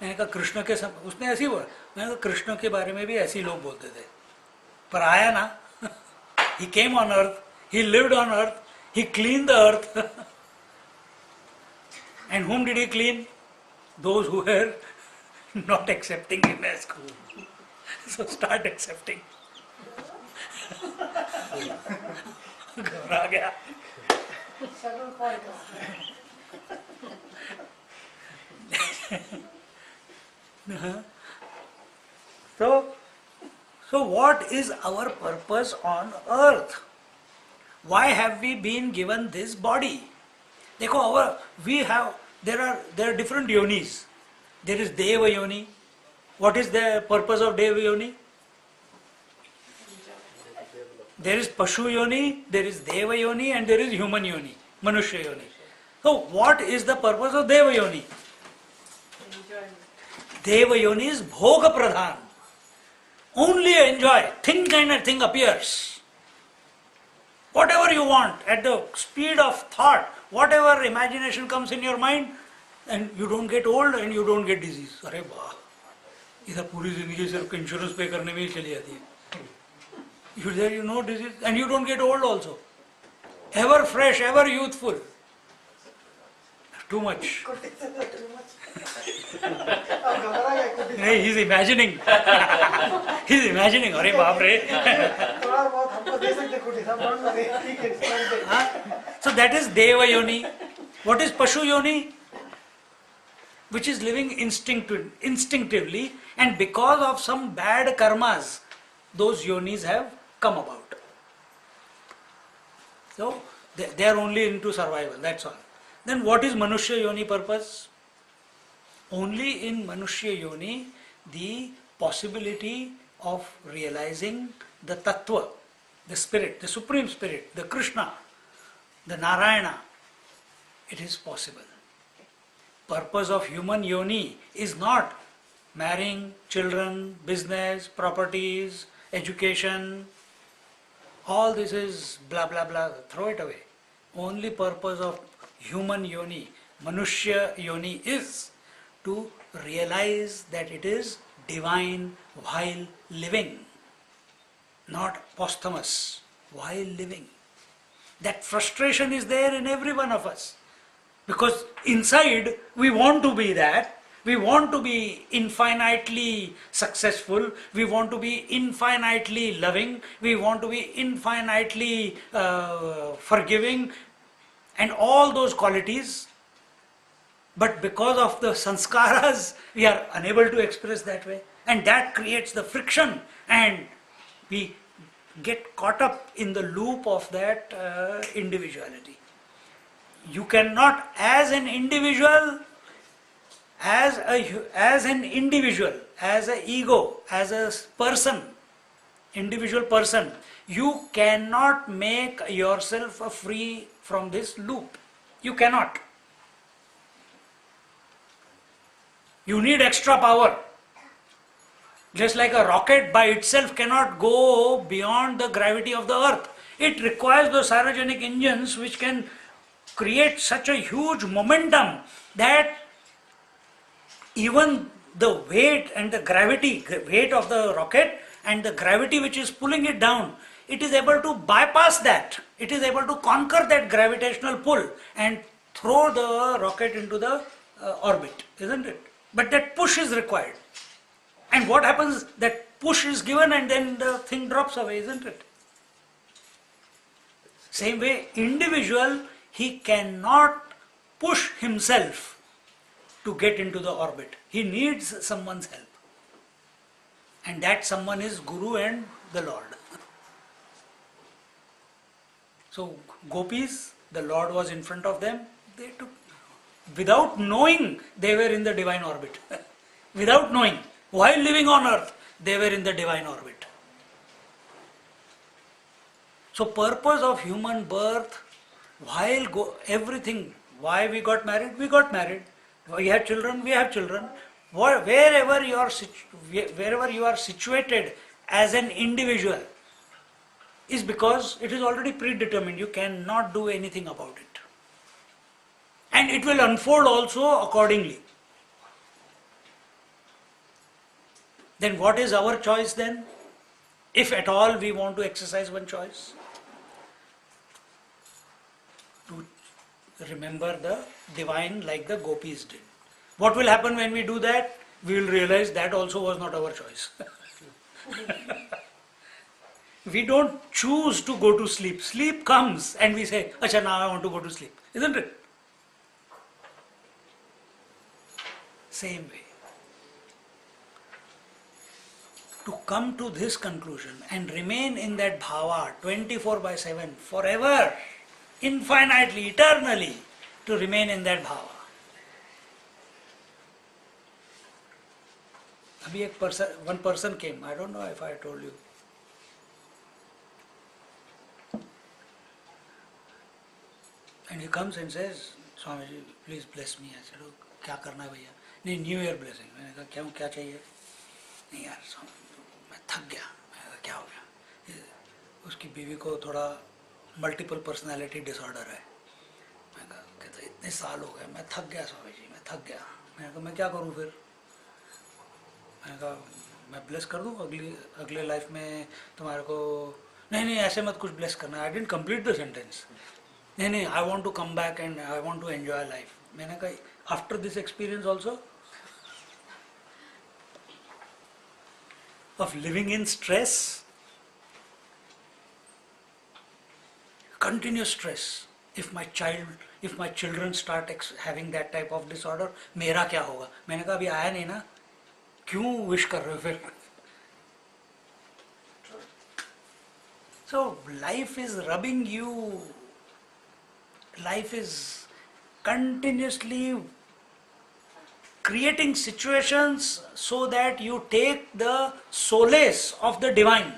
A: मैंने कहा कृष्ण के सब, उसने ऐसे ही बोला. मैंने कहा कृष्ण के बारे में भी ऐसे ही लोग बोलते थे, पर आया ना. He came on earth, he lived on earth, he cleaned the earth. And whom did he clean? Those who were not accepting him as God. So start accepting. घबरा गया. So what is our purpose on earth? Why have we been given this body? देखो, there are different yonis. There is Deva Yoni. What is the purpose of Deva Yoni? There is Pashu Yoni, there is Deva Yoni, and there is human Yoni, Manushya Yoni. So what is the purpose of Deva Yoni? Deva Yoni is Bhoga Pradhan. Only enjoy. Think and a thing appears. Whatever you want, at the speed of thought, whatever imagination comes in your mind, and you don't get old and you don't get disease. अरे वाह, इधर पूरी जिंदगी सिर्फ insurance पे करने में ही चली जाती है. You know disease, and you don't get old also. Ever fresh, ever youthful. Too much.
B: कुटी से तो too much. अब घबरा गए कुटी से.
A: He's imagining. He's imagining. अरे बाप रे.
B: थोड़ा बहुत हमको दे सकते कुटी सब don't worry. ठीक है, it's fine.
A: So that is Deva Yoni. What is Pashu Yoni? Which is living instinctively, and because of some bad karmas, those yonis have come about. So they are only into survival, that's all. Then what is Manushya Yoni purpose? Only in Manushya Yoni the possibility of realizing the Tattva, the Spirit, the Supreme Spirit, the Krishna, the Narayana, it is possible. Purpose of human yoni is not marrying, children, business, properties, education. All this is blah blah blah. Throw it away. Only purpose of human yoni, Manushya yoni, is to realize that it is divine while living, not posthumous, while living. That frustration is there in every one of us. Because inside we want to be that, we want to be infinitely successful, we want to be infinitely loving, we want to be infinitely forgiving, and all those qualities. But because of the sanskaras, we are unable to express that way. And that creates the friction, and we get caught up in the loop of that individuality. You cannot, as an individual, as an individual, as an ego, as a person, individual person, you cannot make yourself free from this loop. You cannot. You need extra power. Just like a rocket by itself cannot go beyond the gravity of the earth. It requires those cryogenic engines which can create such a huge momentum that even the weight and the gravity, weight of the rocket and the gravity which is pulling it down, it is able to bypass that. It is able to conquer that gravitational pull and throw the rocket into the orbit, isn't it? But that push is required. And what happens? That push is given and then the thing drops away, isn't it? Same way, individual, he cannot push himself to get into the orbit. He needs someone's help. And that someone is Guru and the Lord. So gopis, the Lord was in front of them. They took, without knowing, they were in the divine orbit. Without knowing, while living on earth, they were in the divine orbit. So purpose of human birth, while everything, why we got married, we got married. We have children, we have children. Wherever you are situated as an individual is because it is already predetermined. You cannot do anything about it. And it will unfold also accordingly. Then what is our choice then? If at all we want to exercise one choice? To remember the divine like the gopis did. What will happen when we do that? We will realize that also was not our choice. We don't choose to go to sleep. Sleep comes and we say, Acha, now I want to go to sleep. Isn't it? Same way. To come to this conclusion and remain in that bhava 24/7 forever, infinitely, eternally, to remain in that bhava. One person came, I don't know if I told you. And he comes and says, Swamiji, please bless me. I said, oh, क्या करना है भैया? नहीं, new year blessing. मैंने कहा क्यों, क्या चाहिए? नहीं यार, मैं थक गया. मैंने कहा क्या हो गया? उसकी बीवी को थोड़ा मल्टीपल पर्सनालिटी डिसऑर्डर है. मैं कहा कहता इतने साल हो गए, मैं थक गया स्वामी जी, मैं थक गया. मैंने कहा मैं क्या करूँ फिर? मैंने कहा मैं ब्लेस कर दूँ अगले लाइफ में तुम्हारे को. नहीं नहीं, ऐसे मत कुछ ब्लेस करना. I didn't complete the sentence. नहीं, I want to come back and I want to enjoy life. मैंने कहा after this experience also of living in stress, continuous stress. If my children start having that type of disorder, मेरा क्या होगा? मैंने कहा अभी आया नहीं ना, क्यों wish कर रहे हो फिर? So life is rubbing you. Life is continuously creating situations so that you take the solace of the divine.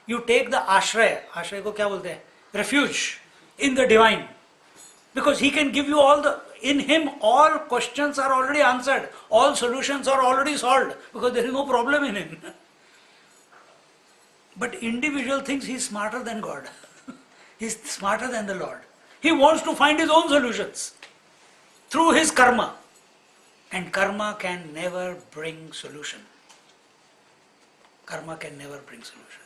A: You take the ashraya. Ashraya को क्या बोलते हैं? Refuge in the divine. Because he can give you in him all questions are already answered. All solutions are already solved. Because there is no problem in him. But individual thinks he is smarter than God. He is smarter than the Lord. He wants to find his own solutions through his karma. And karma can never bring solution. Karma can never bring solution.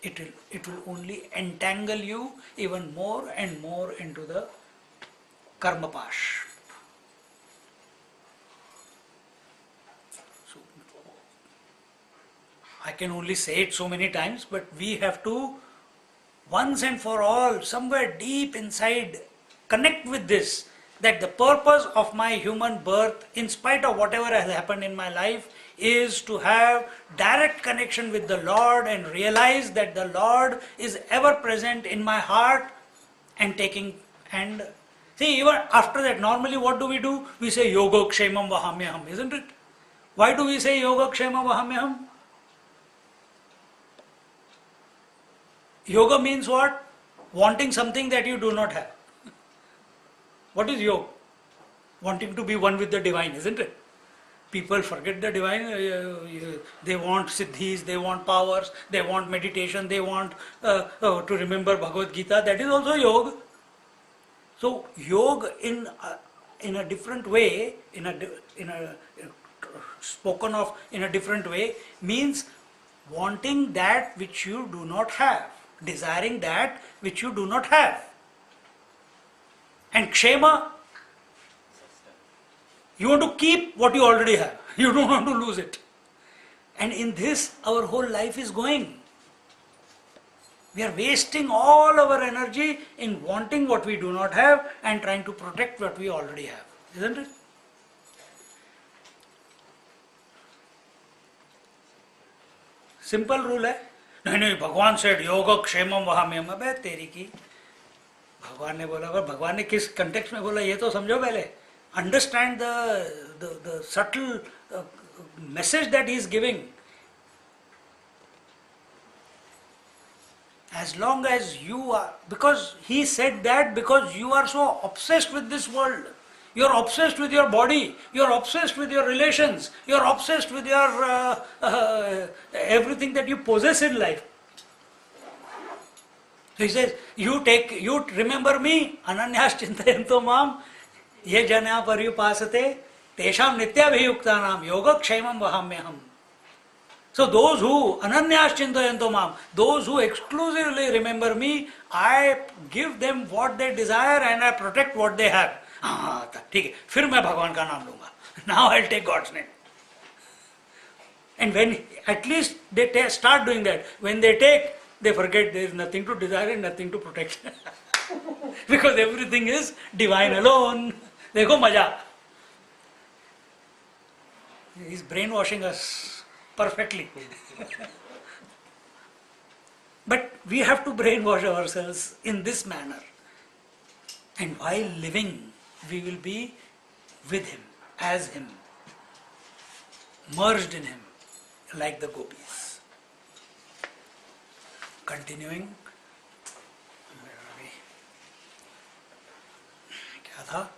A: It will only entangle you even more and more into the karma pash. So, I can only say it so many times, but we have to once and for all, somewhere deep inside, connect with this, that the purpose of my human birth, in spite of whatever has happened in my life, is to have direct connection with the Lord and realize that the Lord is ever present in my heart and see, even after that, normally what do? We say yoga kshemam vahamyaham, isn't it? Why do we say yoga kshemam vahamyaham? Yoga means what? Wanting something that you do not have. What is yoga? Wanting to be one with the divine, isn't it? People forget the divine. They want siddhis, they want powers, they want meditation, they want to remember Bhagavad Gita. That is also yoga. So yoga in a different way, spoken of in a different way, means wanting that which you do not have. Desiring that which you do not have. And kshema, you want to keep what you already have. You don't want to lose it. And in this, our whole life is going. We are wasting all our energy in wanting what we do not have and trying to protect what we already have. Isn't it? Simple rule है. नहीं, भगवान said yoga क्षेमम वहाम्यम. अबे तेरी की, भगवान ने बोला, पर भगवान ने किस कंटेक्स्ट में बोला ये तो समझो पहले. Understand the subtle message that he is giving. As long as you are, because he said that because you are so obsessed with this world. You are obsessed with your body, you are obsessed with your relations, you are obsessed with your everything that you possess in life. So he says, you remember me, ananyas chintayanto mam, ye jana paryupasate, tesham nityabhiyuktanam yoga kshemam vahamyaham. So those who ananyas chintayanto mam, those who exclusively remember me, I give them what they desire and I protect what they have. हाँ ठीक है, फिर मैं भगवान का नाम लूंगा. Now I'll take God's name. And when at least they start doing that, when they take, they forget there is nothing to desire and nothing to protect. Because everything is divine alone. देखो मजा. He's brainwashing us perfectly. But we have to brainwash ourselves in this manner. And while living, we will be with him, as him, merged in him, like the gopis. Continuing. क्या था?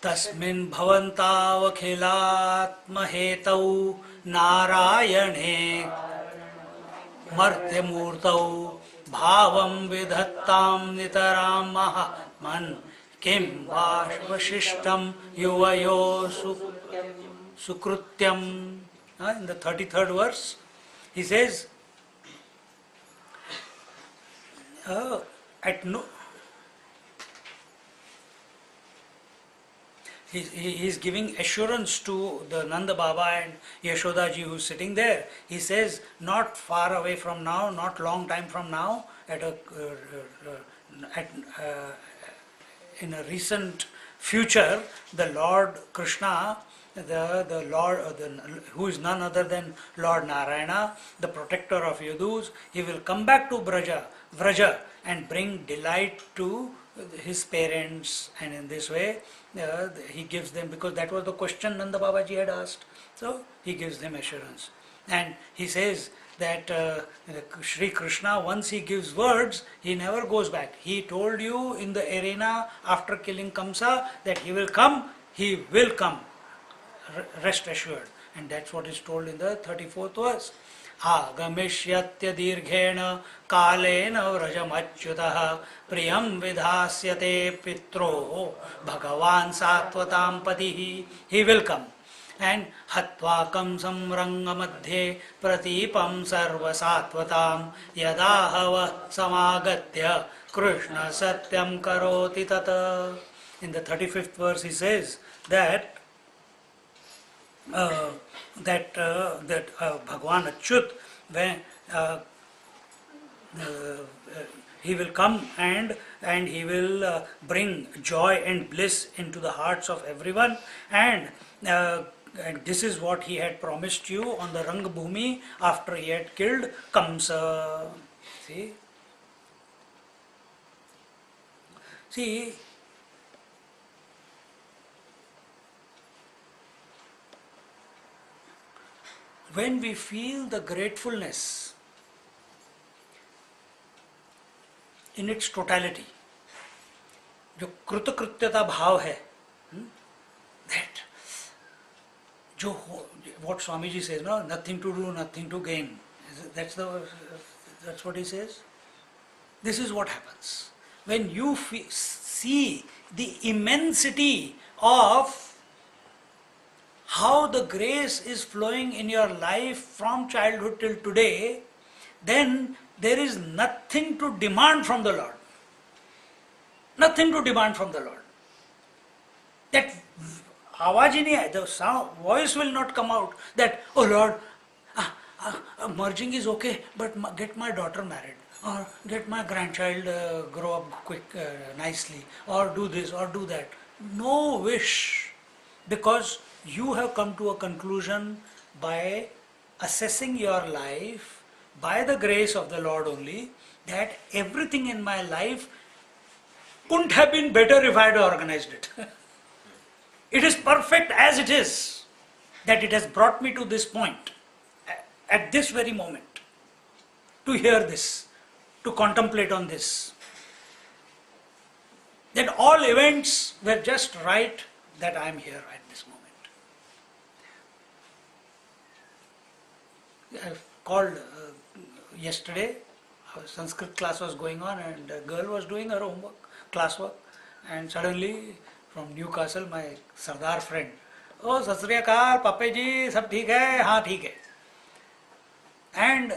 A: तस्मिन् भवन्तावखिलात्महेतौ नारायणे मर्त्यमूर्तौ भावं विधत्तां नितरां महात्मन् किं वावशिष्टं युवयो सुकृत्यम. In the 33rd verse, he says, at no, he is giving assurance to the Nanda Baba and Yasoda ji who is sitting there. He says, not far away from now, not long time from now, in a recent future, the Lord Krishna, the Lord, who is none other than Lord Narayana, the protector of Yadus, he will come back to Vraja and bring delight to his parents, and in this way he gives them, because that was the question Nanda Babaji had asked, so he gives them assurance. And he says that Sri Krishna, once he gives words, he never goes back. He told you in the arena after killing Kamsa that he will come, rest assured. And that's what is told in the 34th verse. Agamishyatya dirghena kalena vrajamachyutah priyam vidhasyate pitro Bhagavan satvatam patihi. He will come. And hatvakam samranga madhye pratipam sarva satvatam yadahava samagatya Krishna satyam karoti tata. In the 35th verse he says that Bhagavan Achyut, when he will come and he will bring joy and bliss into the hearts of everyone, and this is what he had promised you on the Rang Bhumi after he had killed Kamsa. See, when we feel the gratefulness in its totality, जो कृतकृत्यता भाव है, that what Swami ji says, no, nothing to do, nothing to gain. That's what he says. This is what happens when you see the immensity of how the grace is flowing in your life from childhood till today. Then there is nothing to demand from the Lord. Nothing to demand from the Lord. That आवाज ही नहीं आए, the sound, voice will not come out that, oh Lord, merging is okay, but get my daughter married, or get my grandchild grow up quick, nicely, or do this or do that. No wish, because you have come to a conclusion by assessing your life by the grace of the Lord only, that everything in my life couldn't have been better if I had organized it. It is perfect as it is, that it has brought me to this point, at this very moment, to hear this, to contemplate on this. That all events were just right that I am here at this moment. I called yesterday, our Sanskrit class was going on and a girl was doing her homework, classwork, and suddenly from Newcastle, my Sardar friend, oh, Sat Sri Akal, Pape ji, sab theek hai? Haan, theek hai. And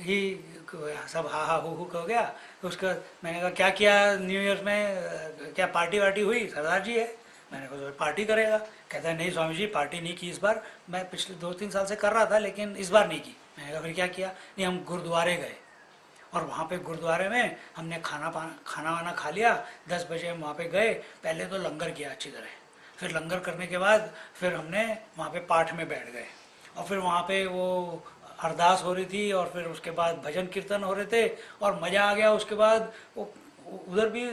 A: he सब हा हा who हो गया. उसका मैंने कहा क्या किया न्यू ईयर में, क्या पार्टी वार्टी हुई? सरदार जी है. मैंने कहा पार्टी करेगा. कहता है नहीं स्वामी जी पार्टी नहीं की इस बार, मैं पिछले 2-3 साल से कर रहा था लेकिन इस बार नहीं की. मैंने कहा फिर क्या किया? नहीं, हम गुरुद्वारे गए और वहाँ पे गुरुद्वारे में हमने खाना वाना खा लिया. 10 बजे हम वहाँ पे गए. पहले तो लंगर किया अच्छी तरह, फिर लंगर करने के बाद फिर हमने वहाँ पे पाठ में बैठ गए और फिर वहाँ पे वो अरदास हो रही थी और फिर उसके बाद भजन कीर्तन हो रहे थे और मज़ा आ गया. उसके बाद वो उधर भी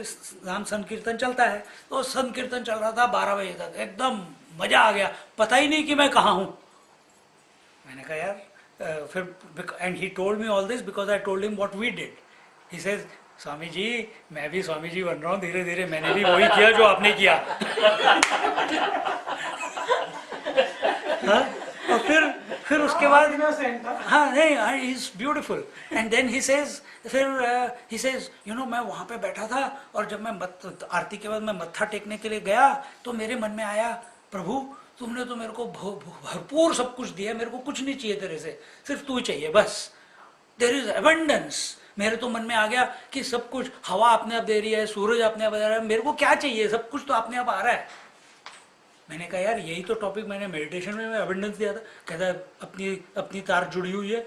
A: नाम संकीर्तन चलता है तो संकीर्तन चल रहा था 12 बजे तक. एकदम मज़ा आ गया, पता ही नहीं कि मैं कहाँ हूँ. मैंने कहा यार फिर, and he told me all this because I told him what we did. He says Swami ji मैं भी स्वामी जी बन रहा हूँ धीरे धीरे, मैंने भी वही किया जो आपने किया. हाँ? और फिर उसके बाद हाँ नहीं, is beautiful. And then he says, फिर ही सेज यू नो मैं वहाँ पे बैठा था और जब मैं आरती के बाद मैं मत्था टेकने के लिए गया तो मेरे मन में आया प्रभु तुमने तो मेरे को भरपूर सब कुछ दिया, मेरे को कुछ नहीं चाहिए तेरे से, सिर्फ तू चाहिए बस. देयर इज अबंडेंस मेरे तो मन में आ गया कि सब कुछ हवा अपने आप दे रही है, सूरज अपने आप दे रहा है, मेरे को क्या चाहिए, सब कुछ तो अपने आप आ रहा है। मैंने कहा यार यही तो टॉपिक मैंने मेडिटेशन में अबंडेंस दिया था। कहता है अपनी अपनी तार जुड़ी हुई है,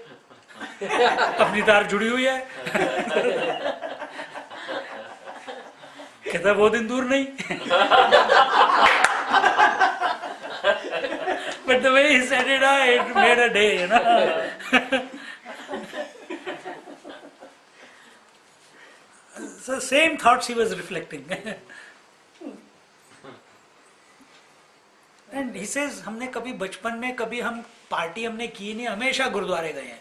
A: अपनी तार जुड़ी हुई है। कहता है वो दिन दूर नहीं। But the way he said it, it made a day, you know. So same thoughts he was reflecting. And he says हमने कभी बचपन में कभी हम पार्टी हमने की नहीं, हमेशा गुरुद्वारे गए हैं।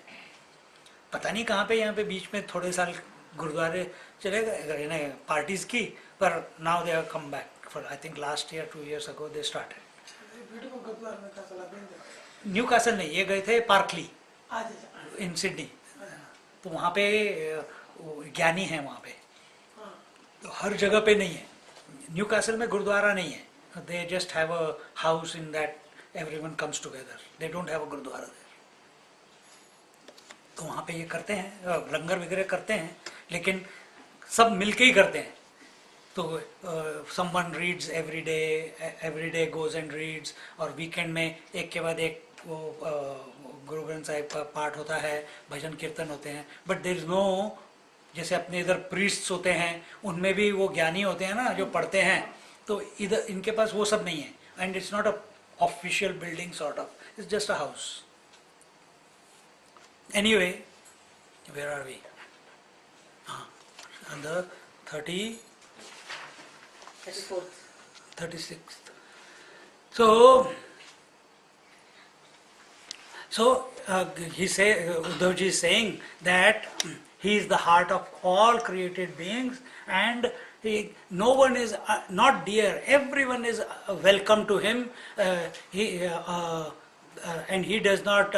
A: पता नहीं कहाँ पे, यहाँ पे बीच में थोड़े साल गुरुद्वारे चले गए, पार्टीज की, पर now they have come back. For I think last year, 2 years ago they started. New castle नहीं, ये गए थे पार्कली इन सिडनी। तो वहाँ पे ज्ञानी है वहाँ पे, तो हर जगह पे नहीं है। न्यू कासल में गुरुद्वारा नहीं है, they just have a house in that everyone comes together, they don't have a gurdwara there. तो वहाँ पे ये करते हैं, लंगर वगैरह करते हैं, लेकिन सब मिलके ही करते हैं। तो someone reads every day goes and reads, और वीकेंड में एक के बाद एक वो गुरु ग्रंथ साहिब का पाठ होता है, भजन कीर्तन होते हैं। बट देयर इज नो, जैसे अपने इधर प्रीस्ट्स होते हैं, उनमें भी वो ज्ञानी होते हैं ना जो पढ़ते हैं, तो इधर इनके पास वो सब नहीं है। And it's not a official building sort of, it's just a house. Anyway, where are we? On the 36th. So he say, Uddhavji is saying that he is the heart of all created beings, and no one is not dear. Everyone is welcome to him. And he does not,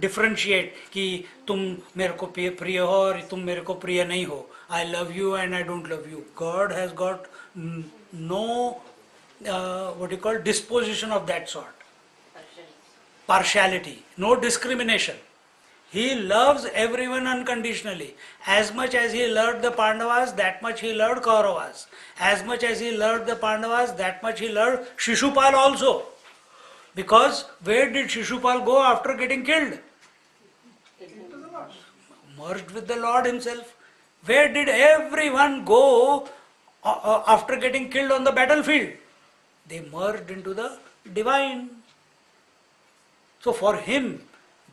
A: differentiate कि तुम मेरे को प्रिय हो और तुम मेरे को प्रिय नहीं हो. I love you and I don't love you. God has got no, disposition of that sort. Partiality, no discrimination. He loves everyone unconditionally. As much as he loved the Pandavas, that much he loved Kauravas. As much as he loved the Pandavas, that much he loved Shishupal also. Because where did Shishupal go after getting killed? Merged with the Lord himself. Where did everyone go after getting killed on the battlefield? They merged into the divine. So for him,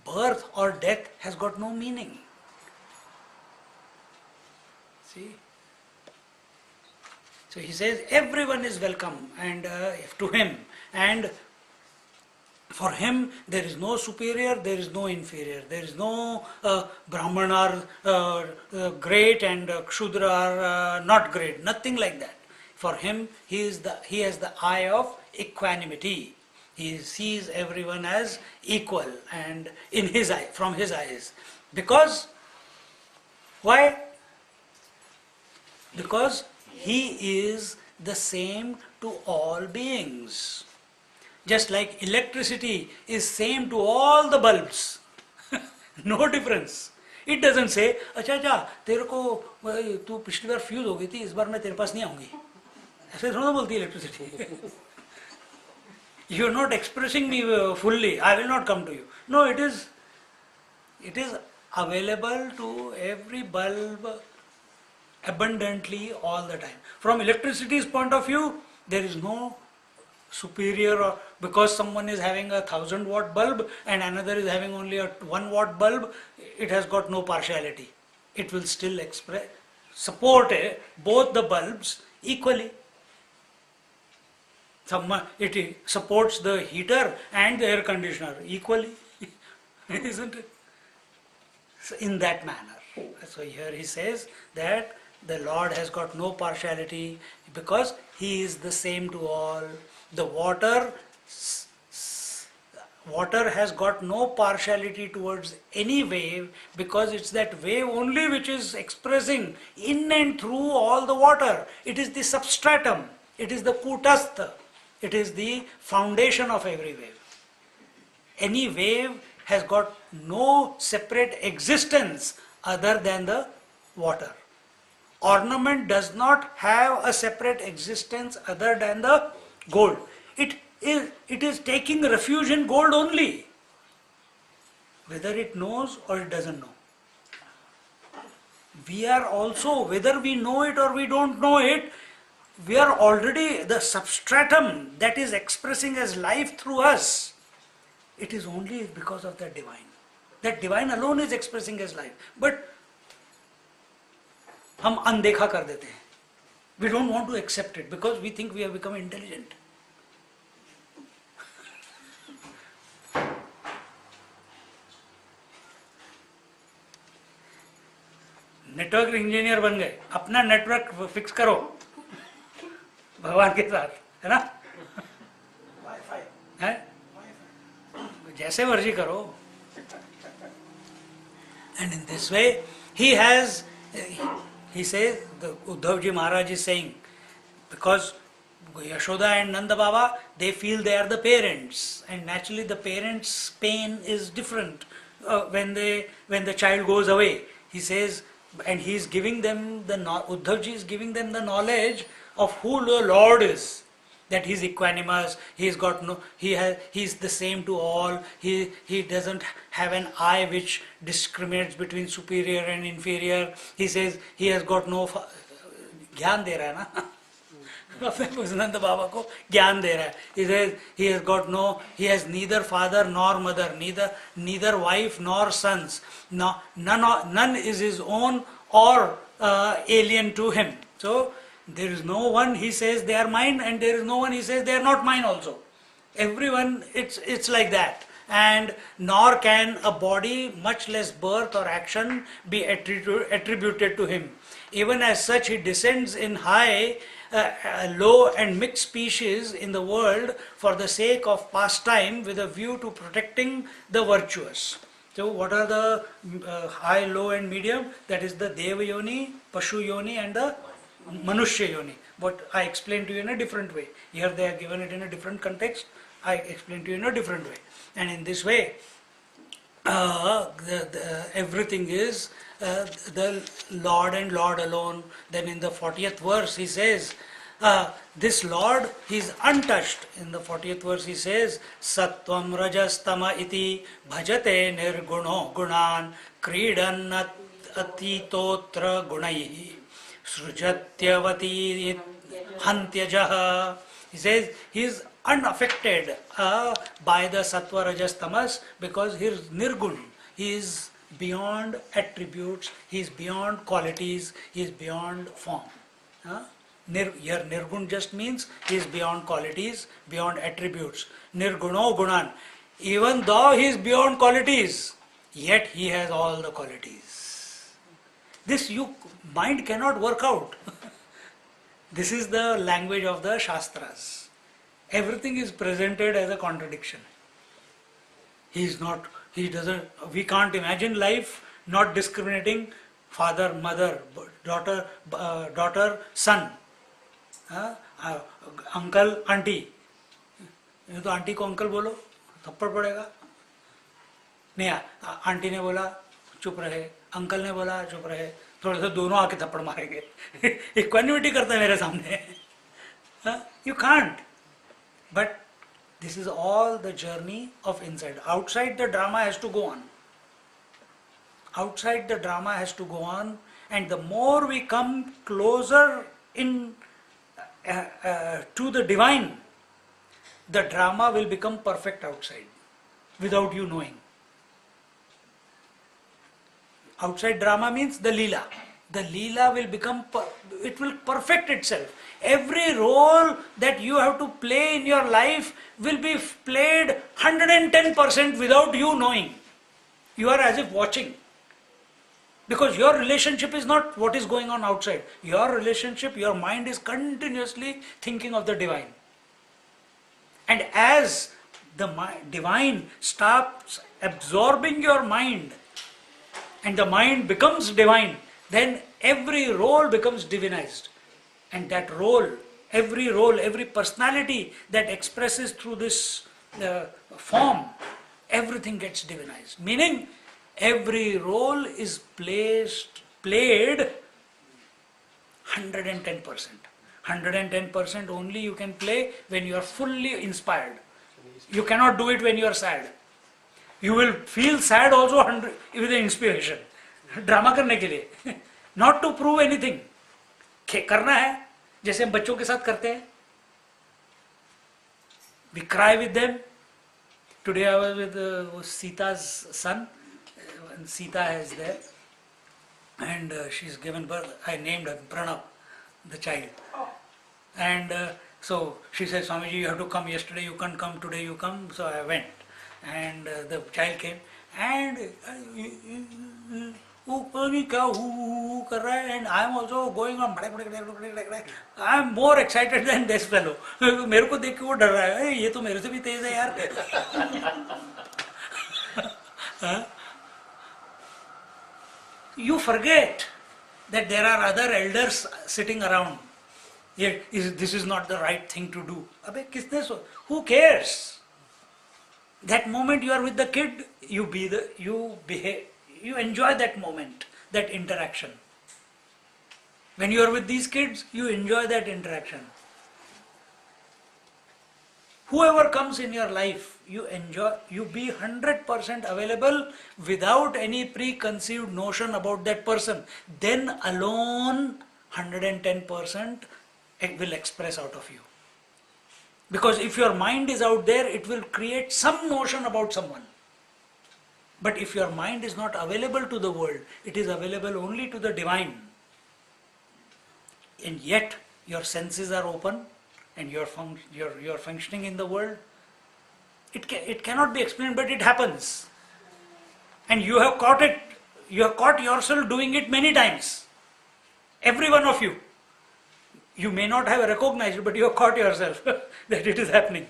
A: birth or death has got no meaning. See? So he says everyone is welcome and to him, and for him there is no superior, there is no inferior, there is no Brahman or great and Kshudra or not great, nothing like that. For him, he has the eye of equanimity. He sees everyone as equal and in his eye, from his eyes. Because, why? Because he is the same to all beings. Just like electricity is same to all the bulbs. No difference. It doesn't say, अच्छा तेरे को तू पिछली बार fuse हो गई थी, इस बार मैं तेरे पास नहीं आऊंगी. ऐसे थोड़ा बोलती है electricity. You are not expressing me fully, I will not come to you. No, it is available to every bulb abundantly all the time. From electricity's point of view, there is no superior, or because someone is having a 1000-watt bulb and another is having only a 1-watt bulb, it has got no partiality. It will still support both the bulbs equally. It supports the heater and the air conditioner equally, isn't it? So in that manner. So here he says that the Lord has got no partiality because he is the same to all. The water has got no partiality towards any wave because it's that wave only which is expressing in and through all the water. It is the substratum. It is the kutastha. It is the foundation of every wave. Any wave has got no separate existence other than the water. Ornament does not have a separate existence other than the gold. It is taking refuge in gold only, whether it knows or it doesn't know. We are also, whether we know it or we don't know it, we are already the substratum that is expressing as life through us. It is only because of that divine. That divine alone is expressing as life. But हम अनदेखा कर देते हैं. We don't want to accept it because we think we have become intelligent. Network engineer बन गए, अपना network fix करो भगवान के साथ, है ना?
B: वाईफाई
A: है? जैसे मर्जी करो. And in this way, he says, the Uddhav Ji Maharaj is saying, because Yasoda and Nanda Baba, they feel they are the parents, and naturally the parents' pain is different when the child goes away. He says, and he is giving them Uddhav Ji is giving them the knowledge of who the Lord is. That he is equanimous, he is the same to all, he doesn't have an eye which discriminates between superior and inferior. He says he has got no ज्ञान दे रहा है ना. नंद बाबा को ज्ञान दे रहा है. He says he has neither father nor mother, neither wife nor sons. No, none is his own or alien to him. So there is no one, he says they are mine, and there is no one, he says they are not mine also. Everyone, it's like that. And nor can a body, much less birth or action, be attributed to him. Even as such, he descends in high, low and mixed species in the world for the sake of pastime with a view to protecting the virtuous. So what are the high, low and medium? That is the Deva Yoni, Pashu Yoni and the Manushya Yoni. But I explained to you in a different way. Here they are given it in a different context. I explained to you in a different way. And in this way, everything is the Lord and Lord alone. Then in the 40th verse he says, this Lord, he is untouched. In the 40th verse he says, Sattvam Rajastama iti bhajate nirguno gunan kridan atitotra gunaihi srujatyavati hantyajaha. He says he is unaffected by the sattva rajas tamas because he is nirgun. He is beyond attributes, he is beyond qualities, he is beyond form. Here nirgun just means he is beyond qualities, beyond attributes. Nirguno gunan. Even though he is beyond qualities, yet he has all the qualities. This mind cannot work out. This is the language of the Shastras. Everything is presented as a contradiction. We can't imagine life not discriminating father, mother, daughter, son, uncle, auntie. ये तो aunty को uncle बोलो थप्पड़ पड़ेगा. नहीं, aunty ने बोला चुप रहे, अंकल ने बोला चुप रहे, थोड़े से दोनों आके थप्पड़ मारेंगे. इक्वानिमिटी करते हैं मेरे सामने. You can't. But this is all the journey of inside. Outside the drama has to go on. Outside the drama has to go on, and the more we come closer in to the divine, the drama will become perfect outside, without you knowing. Outside drama means the lila. The lila will become, it will perfect itself. Every role that you have to play in your life will be played 110% without you knowing. You are as if watching. Because your relationship is not what is going on outside. Your relationship, your mind is continuously thinking of the divine. And as the divine stops absorbing your mind and the mind becomes divine, then every role becomes divinized. And that role, every personality that expresses through this form, everything gets divinized. Meaning, Every role is played 110%. 110% only you can play when you are fully inspired. You cannot do it when you are sad. You will feel sad also with the inspiration. Drama करने के लिए, not to prove anything. करना है जैसे हम बच्चों के साथ करते हैं. We cry with them. Today I was with Sita's son. Sita is there, and she's given birth. I named her Pranav, the child. And so she said, Swamiji, you have to come. Yesterday you can't come, today you come. So I went, and the child came, and and I am also going on. I am more excited than this fellow. मेरे को देख के वो डर रहा है, ये तो मेरे से भी तेज है यार. You forget that there are other elders sitting around. Yet this is not the right thing to do. Abhe, who cares? That moment you are with the kid, you behave, you enjoy that moment, that interaction. When you are with these kids, you enjoy that interaction. Whoever comes in your life, you enjoy, you be 100% available without any preconceived notion about that person. Then alone 110% will express out of you. Because if your mind is out there, it will create some notion about someone. But if your mind is not available to the world, it is available only to the divine. And yet your senses are open, and you're functioning in the world. It cannot be explained, but it happens. And you have caught it. You have caught yourself doing it many times. Every one of you. You may not have recognized, but you have caught yourself that it is happening.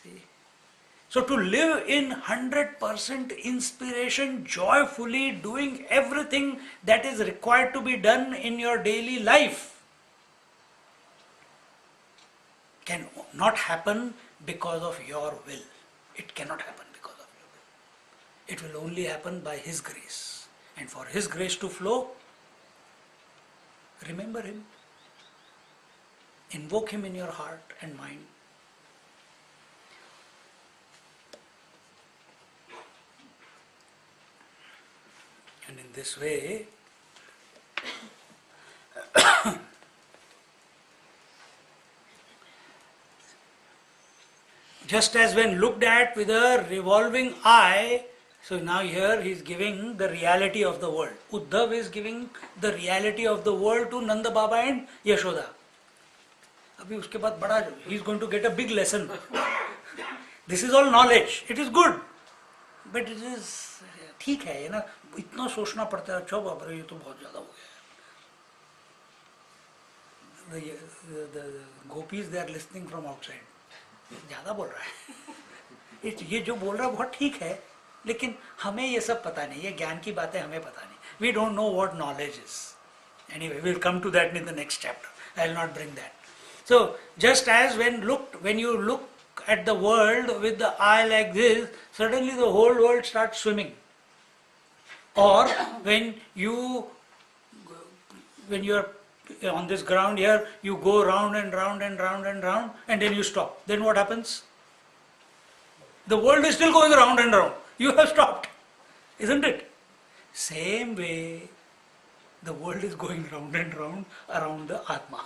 A: See? So to live in 100% inspiration, joyfully doing everything that is required to be done in your daily life, can not happen because of your will. It cannot happen because of your will. It will only happen by His grace. And for His grace to flow, remember Him. Invoke Him in your heart and mind. And in this way, just as when looked at with a revolving eye, so now here he is giving the reality of the world. Uddhav is giving the reality of the world to Nanda Baba and Yasoda. Abhi uske baad bada, he is going to get a big lesson. This is all knowledge. It is good. But it is, ठीक है ये ना, इतना सोचना पड़ता है, अच्छा बाबा ये तो बहुत ज़्यादा हो गया. The gopis, they are listening from outside. ज़्यादा बोल रहा है. ये जो बोल रहा है बहुत ठीक है, लेकिन हमें ये सब पता नहीं, ये ज्ञान की बातें हमें पता नहीं. We don't know what knowledge is. Anyway, we'll come to that in the next chapter. I will not bring that. So, just as when you look at the world with the eye like this, suddenly the whole world starts swimming. Or when you are on this ground here, you go round and round and round and round, and then you stop. Then what happens? The world is still going round and round. You have stopped, isn't it? Same way, the world is going round and round around the Atma.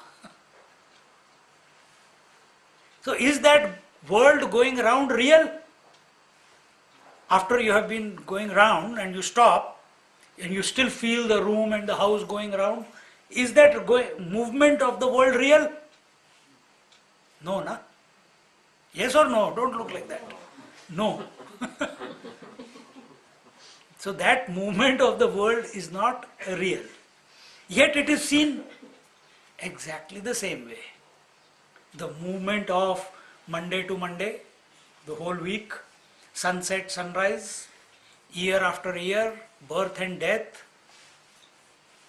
A: So is that world going round real? After you have been going round and you stop, and you still feel the room and the house going round, is that movement of the world real? No, na? Yes or no? Don't look like that. No. So that movement of the world is not real. Yet it is seen exactly the same way. The movement of Monday to Monday, the whole week, sunset, sunrise, year after year, birth and death,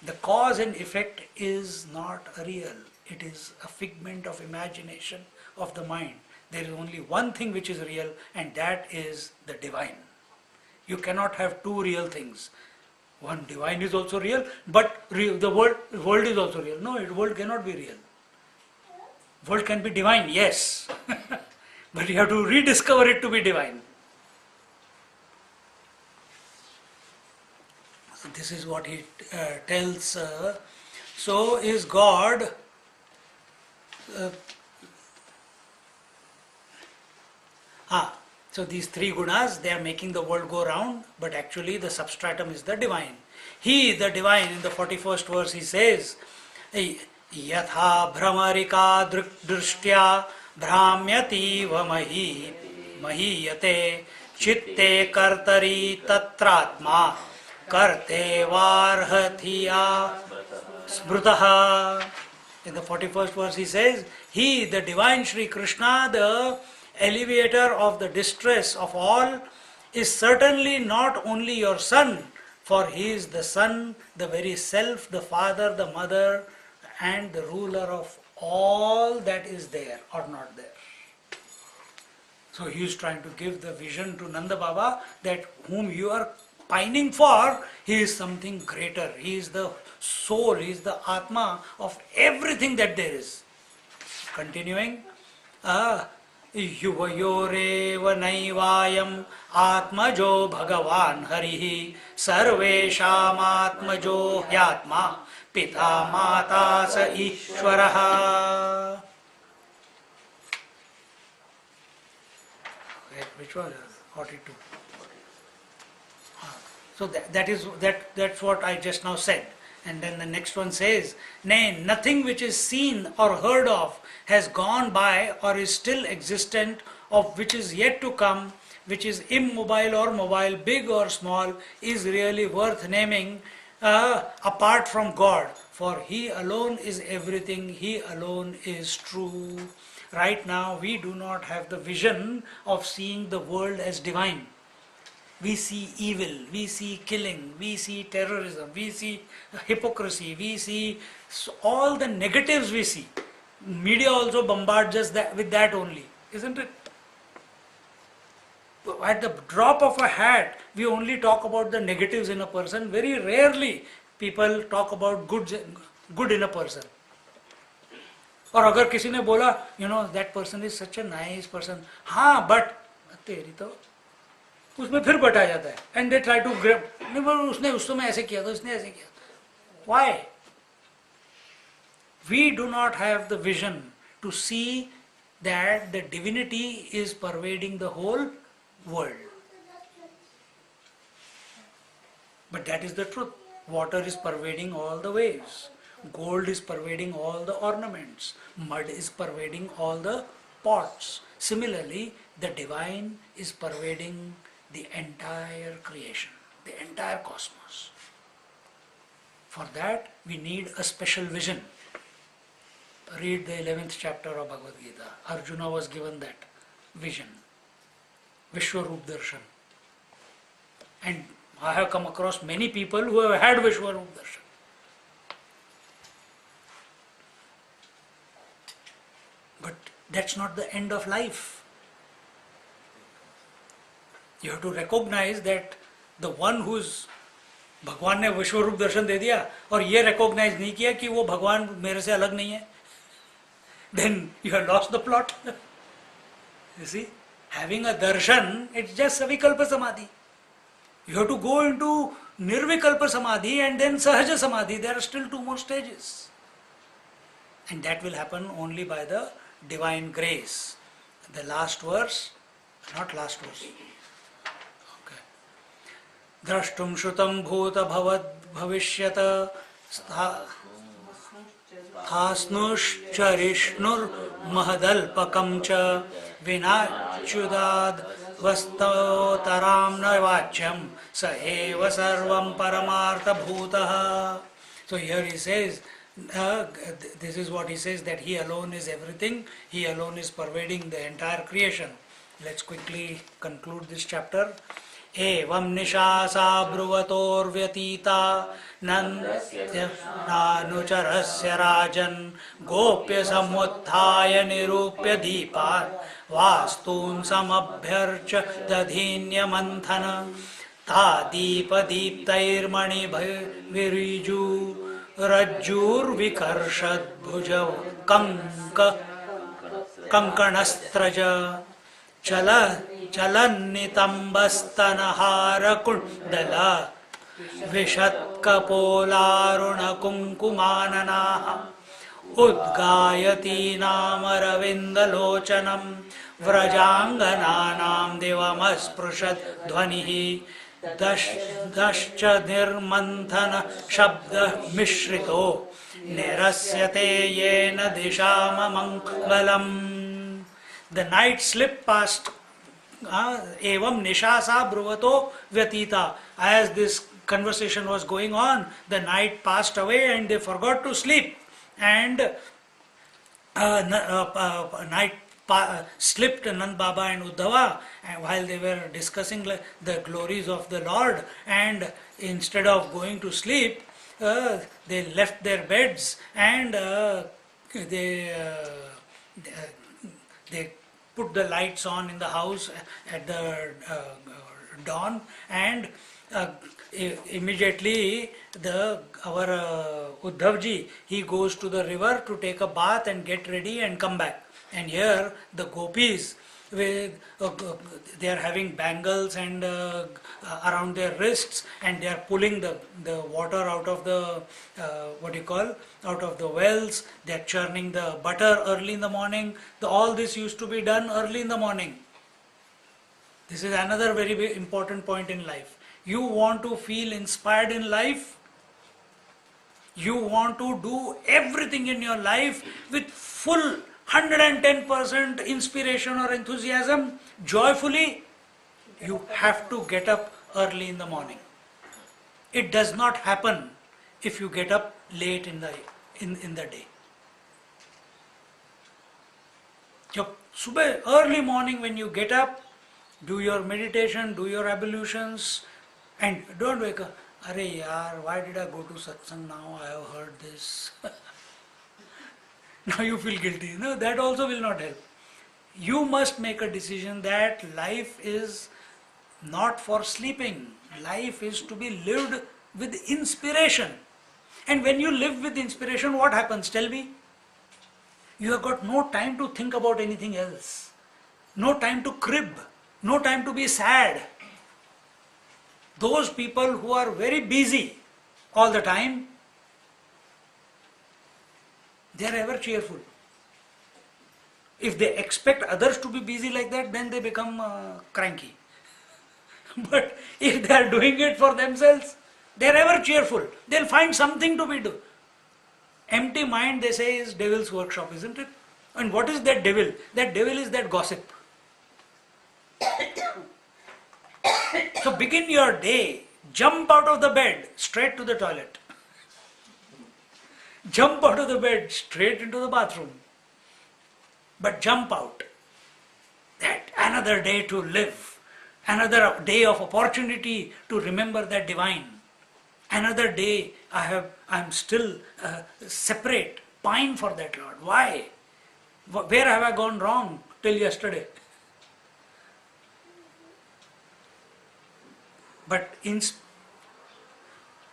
A: the cause and effect is not real. It is a figment of imagination of the mind. There is only one thing which is real, and that is the divine. You cannot have two real things. One divine is also real, but the world is also real. No, the world cannot be real. World can be divine, yes, but you have to rediscover it to be divine. So this is what he tells. So is God. So these three gunas, they are making the world go round, but actually the substratum is the divine. He, the divine, in the 41st verse, he says, Yatha Brahmarika Drishtya Brahmyati Vamahi Mahiyate Chitte Kartari Tatratma Karte Varhathiya Smrutaha. In the 41st verse he says, He, the divine Sri Krishna, the alleviator of the distress of all, is certainly not only your son, for he is the son, the very self, the father, the mother, and the ruler of all that is there or not there. So he is trying to give the vision to Nanda Baba that whom you are pining for, he is something greater. He is the soul, he is the Atma of everything that there is. Continuing, युवयोरेव नैवायम् आत्मजो भगवान् हरिः सर्वेषामात्मजो ह्यात्मा पिता माता स ईश्वरः. Which was 42. So that's what I just now said. And then the next one says, Nay, nothing which is seen or heard of has gone by or is still existent, of which is yet to come, which is immobile or mobile, big or small, is really worth naming apart from God. For He alone is everything, He alone is true. Right now we do not have the vision of seeing the world as divine. We see evil, we see killing, we see terrorism, we see hypocrisy, we see all the negatives we see. Media also bombards us with that only, isn't it? At the drop of a hat, we only talk about the negatives in a person. Very rarely people talk about good in a person. और अगर किसी ने बोला, that person is such a nice person, हाँ, but तेरी तो उसमें फिर बटा जाता है. And they try to grab, नहीं, उसने उस समय ऐसे किया था, उसने ऐसे किया. Why? We do not have the vision to see that the divinity is pervading the whole world. But that is the truth. Water is pervading all the waves. Gold is pervading all the ornaments. Mud is pervading all the pots. Similarly, the divine is pervading the entire creation, the entire cosmos. For that, we need a special vision. Read the 11th chapter of Bhagavad Gita. Arjuna was given that vision. Vishwarup Darshan. And I have come across many people who have had Vishwarup Darshan. But that's not the end of life. You have to recognize that the one who's भगवान ने विश्वरूप दर्शन दे दिया और ये recognize नहीं किया कि वो भगवान मेरे से अलग नहीं है, then you have lost the plot. You see, having a darshan, it's just a vikalpa samadhi. You have to go into nirvikalpa samadhi and then sahaja samadhi. There are still 2 more stages. And that will happen only by the divine grace. The last verse, not last verse. Okay. Drashtum shrutam bhuta bhavad bhavishyata Thasnushcharishnur mahadalpakam cha vinachudad vastotaram navachyam saeva sarvam paramartha bhutaha. So here he says, this is what he says, that he alone is everything, he alone is pervading the entire creation. Let's quickly conclude this chapter. Evam nishasa bruvatoryatita nanucharasya rajan gopya samuthaya nirupya deepat vastun samabhyarcha dadhinya manthana तादीपदीप्तैर्मणिभिरीजु रज्जुर्विकर्षद्भुजौ कङ्कणस्त्रज चल चलन्नितम्बस्तनहारकुण्डल विशत्कपोलारुणकुङ्कुमाननाः उद्गायतीनामरविन्दलोचनं व्रजाङ्गनानां दिवमस्पृशत् ध्वनिः दश्च निर्मन्थन शब्दः मिश्रितो निरस्यते येन दिशाममङ्गलम्. The night slipped past. Evam nishasa bruvato vyatita. As this conversation was going on, the night passed away and they forgot to sleep. And night slipped Nand Baba and Uddhava while they were discussing the glories of the Lord, and instead of going to sleep, they left their beds and they put the lights on in the house at the dawn, and immediately our Uddhavji, he goes to the river to take a bath and get ready and come back. And here the gopis, they are having bangles and around their wrists, and they are pulling the water out of the out of the wells. They are churning the butter early in the morning. All this used to be done early in the morning. This is another very important point in life. You want to feel inspired in life? You want to do everything in your life with full 110% inspiration or enthusiasm, joyfully? You have to get up early in the morning. It does not happen if you get up late in the day. Early morning when you get up, do your meditation, do your ablutions, and don't wake up. Arre yaar, why did I go to satsang now? I have heard this. Now you feel guilty. No, that also will not help. You must make a decision that life is not for sleeping. Life is to be lived with inspiration. And when you live with inspiration, what happens? Tell me. You have got no time to think about anything else. No time to crib. No time to be sad. Those people who are very busy all the time, they are ever cheerful. If they expect others to be busy like that, then they become cranky. But if they are doing it for themselves, they are ever cheerful. They'll find something to be do. Empty mind, they say, is devil's workshop, isn't it? And what is that devil? That devil is that gossip. So begin your day, jump out of the bed, straight to the toilet. Jump out of the bed, straight into the bathroom. But jump out. That another day to live, another day of opportunity to remember that divine. Another day I'm still separate, pine for that Lord. Why? Where have I gone wrong till yesterday? But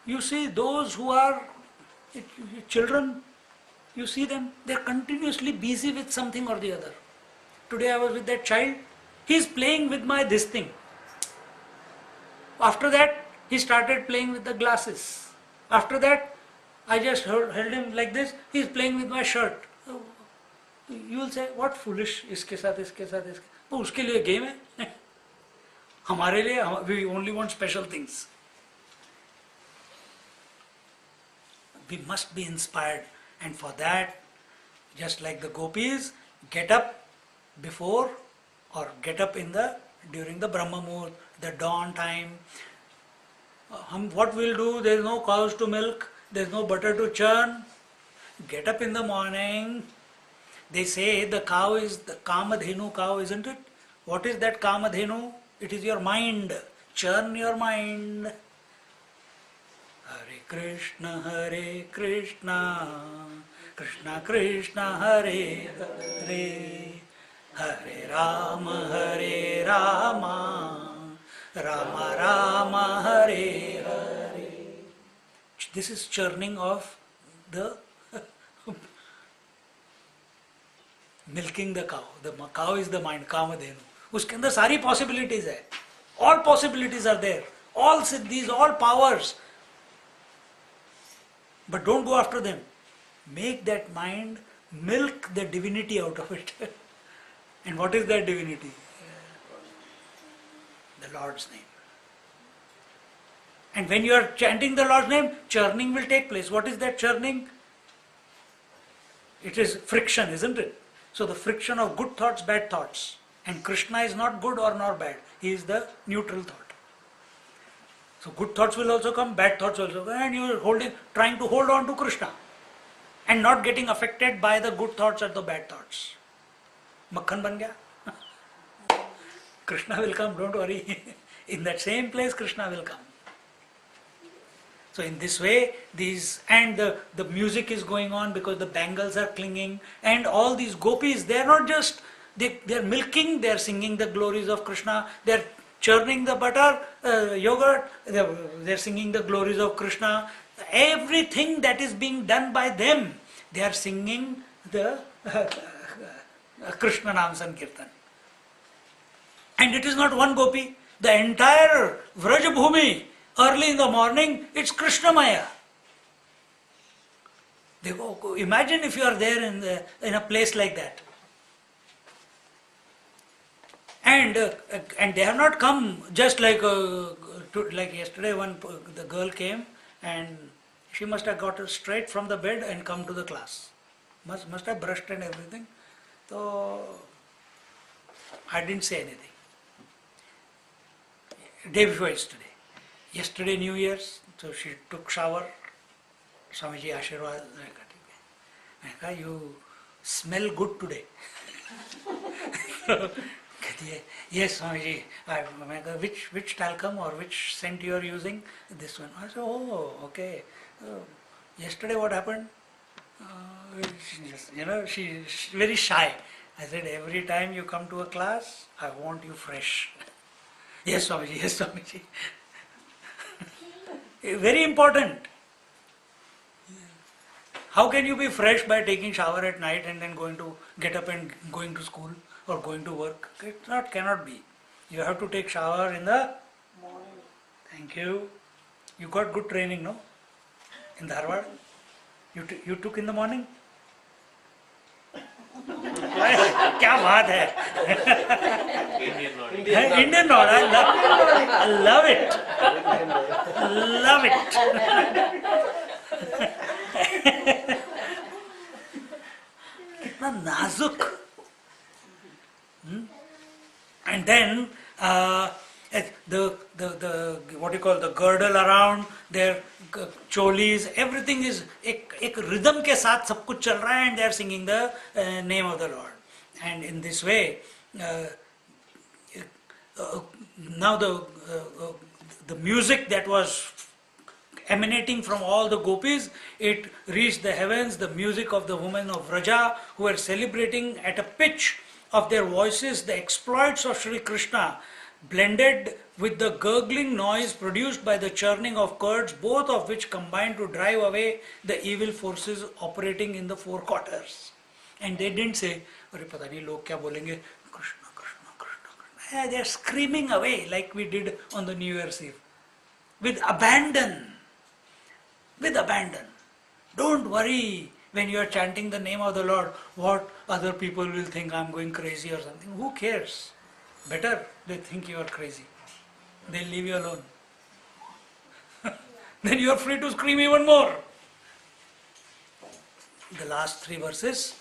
A: you see those who are children, you see them, they are continuously busy with something or the other. Today I was with that child, he is playing with my this thing. After that, he started playing with the glasses. After that, I just held him like this, he is playing with my shirt. You will say, what foolish, इसके साथ. तो उसके लिए game है. हमारे लिए, we only want special things. We must be inspired, and for that, just like the gopis, get up before or get up during the Brahma Muhurt, the dawn time. What we'll do, there's no cows to milk, there's no butter to churn. Get up in the morning. They say the cow is the Kamadhenu cow, isn't it? What is that Kamadhenu? It is your mind. Churn your mind. Hare Krishna, Krishna Krishna, Hare Hare, Hare Rama, Rama Rama Hare Hare. This is churning of the milking the cow. The cow is the mind, Kamadhenu. उसके अंदर सारी possibilities है. All possibilities are there. All siddhis, all powers. But don't go after them. Make that mind milk the divinity out of it. And what is that divinity? The Lord's name. And when you are chanting the Lord's name, churning will take place. What is that churning? It is friction, isn't it? So the friction of good thoughts, bad thoughts. And Krishna is not good or not bad. He is the neutral thought. So good thoughts will also come, bad thoughts also come, and you are trying to hold on to Krishna and not getting affected by the good thoughts or the bad thoughts. Makhan ban gaya. Krishna will come, don't worry. In that same place, Krishna will come. So in this way, the music is going on because the bangles are clinging, and all these gopis, they are not just, they are milking, they are singing the glories of Krishna, they are churning the butter, yogurt, they are singing the glories of Krishna. Everything that is being done by them, they are singing the Krishna Nam Sankirtan. And it is not one gopi, the entire Vraj Bhumi, early in the morning, it's Krishna Maya. They go, imagine if you are there in a place like that. And they have not come just like yesterday. The girl came and she must have got straight from the bed and come to the class. Must have brushed and everything. So I didn't say anything. Day before yesterday. Yesterday New Year's, so she took shower. Swamiji Ashirwad. You smell good today. Yes, Swamiji. Which talcum or which scent you are using? This one. I said, oh, okay. Yesterday what happened? She's very shy. I said, every time you come to a class, I want you fresh. Yes, Swamiji. Yes, Swamiji. Very important. How can you be fresh by taking shower at night and then get up and going to school or going to work? It cannot be. You have to take shower in the morning. Thank you. You got good training, no? In Dharwad? You took in the morning? क्या बात है? Indian Lord. I love it. Love it. कितना नाजुक. And then the what you call the girdle around their cholis, everything is एक rhythm के साथ सब कुछ चल रहा है, and they are singing the name of the Lord. And in this way, now the music that was emanating from all the gopis, it reached the heavens. The music of the women of Vraja who were celebrating at a pitch of their voices the exploits of Sri Krishna, blended with the gurgling noise produced by the churning of curds, both of which combined to drive away the evil forces operating in the four quarters. And they didn't say, "Arey pata nahi log kya bolenge, Krishna, Krishna, Krishna, Krishna." They are screaming away like we did on the New Year's Eve. With abandon. With abandon. Don't worry when you are chanting the name of the Lord, what other people will think I'm going crazy or something. Who cares? Better they think you are crazy. They'll leave you alone. Then you are free to scream even more. The last three verses.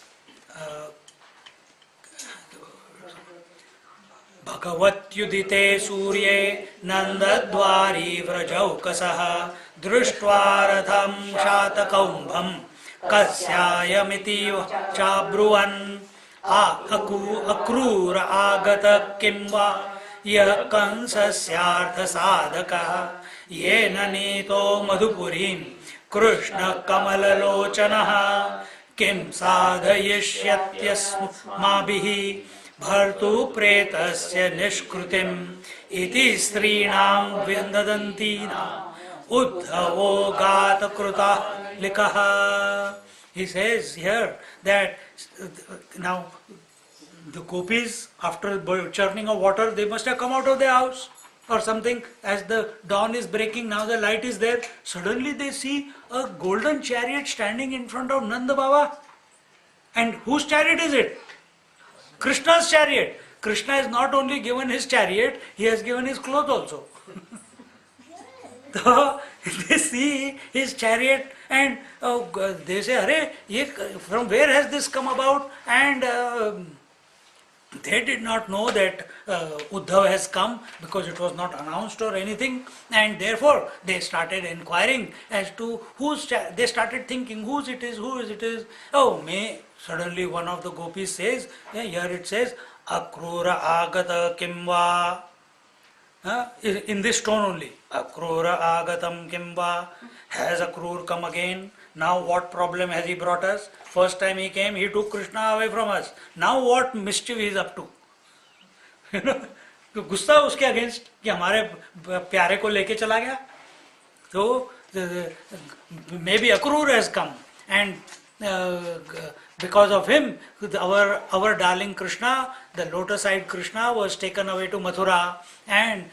A: Bhagavat-yudite surye nandadvari vrajaukasah drishtva ratham shatakaumbham kasyayamiti chabruvan akrura agata kimva yah kansasyartha sadaka yena nito madhupurim krishna kamalalochanaha kim sadhayishyatyassmabhihi Bhartu pretasya nishkrutim iti strinam vindadantina uddhavo gata kruta likaha. He says here that now the gopis, after churning of water, they must have come out of their house or something. As the dawn is breaking, now the light is there. Suddenly they see a golden chariot standing in front of Nanda Baba. And whose chariot is it? Krishna's chariot. Krishna has not only given his chariot, he has given his cloth also. So they see his chariot and they say, Arey, from where has this come about? And they did not know that Uddhav has come because it was not announced or anything, and therefore they started inquiring as to they started thinking whose it is. Oh, suddenly one of the gopis says, here it says, Akrura agata kimva. In this tone only, Akrura agatam kimva. Has Akrur come again? Now what problem has he brought us? First time he came, he took Krishna away from us. Now what mischief he is up to? तो गुस्सा उसके against कि हमारे प्यारे को लेके चला गया. So maybe Akrur has come, and because of him, our darling Krishna, the lotus-eyed Krishna, was taken away to Mathura, and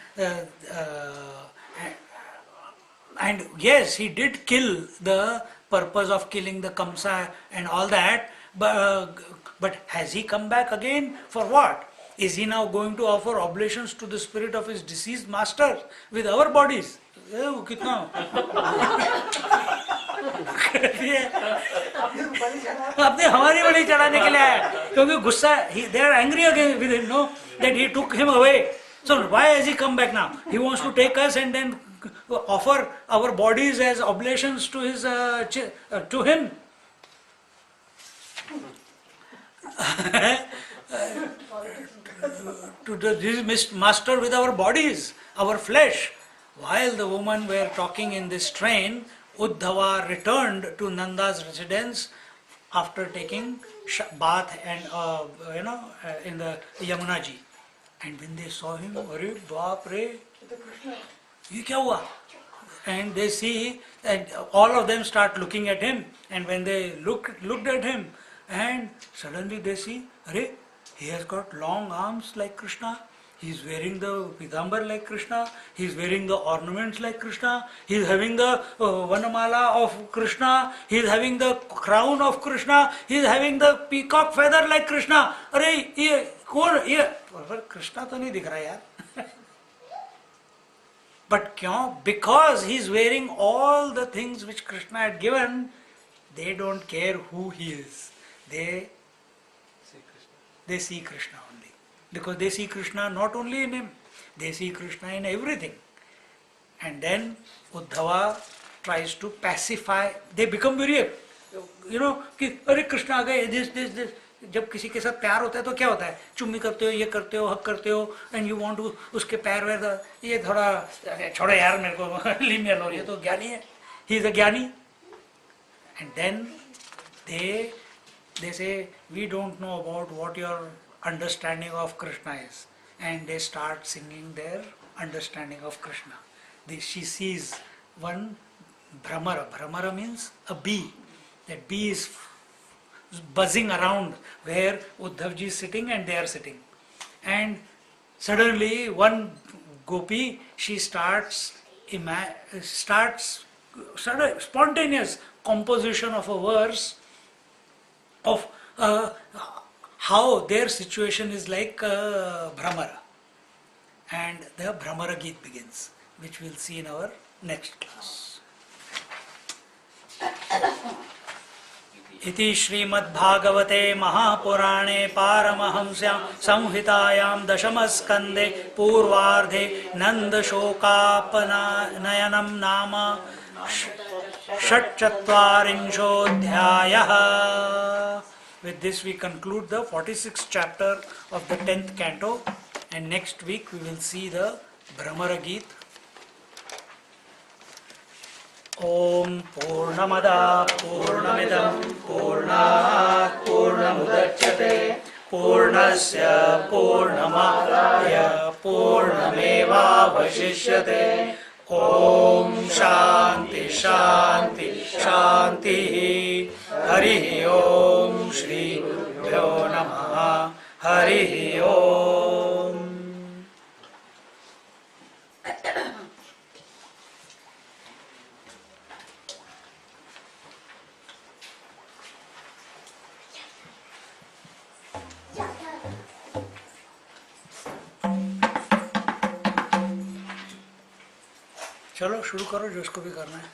A: yes, he did kill the purpose of killing the Kamsa and all that, but has he come back again for what? Is he now going to offer oblations to the spirit of his deceased master with our bodies? कितना अपने हमारी बलि चढ़ाने के लिए आया, क्योंकि गुस्सा, they are angry again with him, no, that he took him away. So why has he come back now? He wants to take us and then offer our bodies as oblations to his to him. To this master with our bodies, our flesh. While the women were talking in this train, Uddhava returned to Nanda's residence after taking bath and in the Yamuna ji. And when they saw him, Arey baap re, ye kya hua? And they see, and all of them start looking at him. And when they looked at him, and suddenly they see, Arey, he has got long arms like Krishna. He is wearing the pigambar like Krishna. He is wearing the ornaments like Krishna. He is having the vanamala of Krishna. He is having the crown of Krishna. He is having the peacock feather like Krishna. Arey, ye कौन ये कृष्णा तो नहीं दिख रहा यार. But क्यों? Because he is wearing all the things which Krishna had given, they don't care who he is. They see Krishna only. Because they see Krishna not only in him, they see Krishna in everything. And then Uddhava tries to pacify. They become very, कि अरे कृष्ण आ गए, this. जब किसी के साथ प्यार होता है तो क्या होता है, चुम्मी करते हो, ये करते हो, हक करते हो, एंड यू वांट टू उसके पैर वैर, ये थोड़ा छोड़ो यार मेरे को, लीव मी अलोन, ये तो ज्ञानी है, ही is a gyani. And then they say, we don't know about what your understanding of Krishna is, and they start singing their understanding of Krishna. She sees one Bhramara means a bee. That bee is buzzing around where Uddhavji is sitting and they are sitting. And suddenly one gopi, she starts spontaneous composition of a verse of how their situation is like Bhramara. And the Bhramara Geet begins, which we'll see in our next class. इति श्रीमद्भागवते महापुराणे पारमहंस्यां संहितायां दशमस्कन्धे पूर्वार्धे नन्दशोकापनयनं नाम षट्चत्वारिंशोऽध्यायः. With this we conclude the 46th chapter of the 10th canto, and next week we will see the Bhramara Geet. Om Purnamada Purnamidam Purnat Purnamudachyate Purnasya पूर्णमादाय पूर्णमेवावशिष्यते। ओम शांति शांति शांति। हरि ओम श्री गुरुभ्यो नमः। हरि ओम। चलो शुरू करो जिसको भी करना है।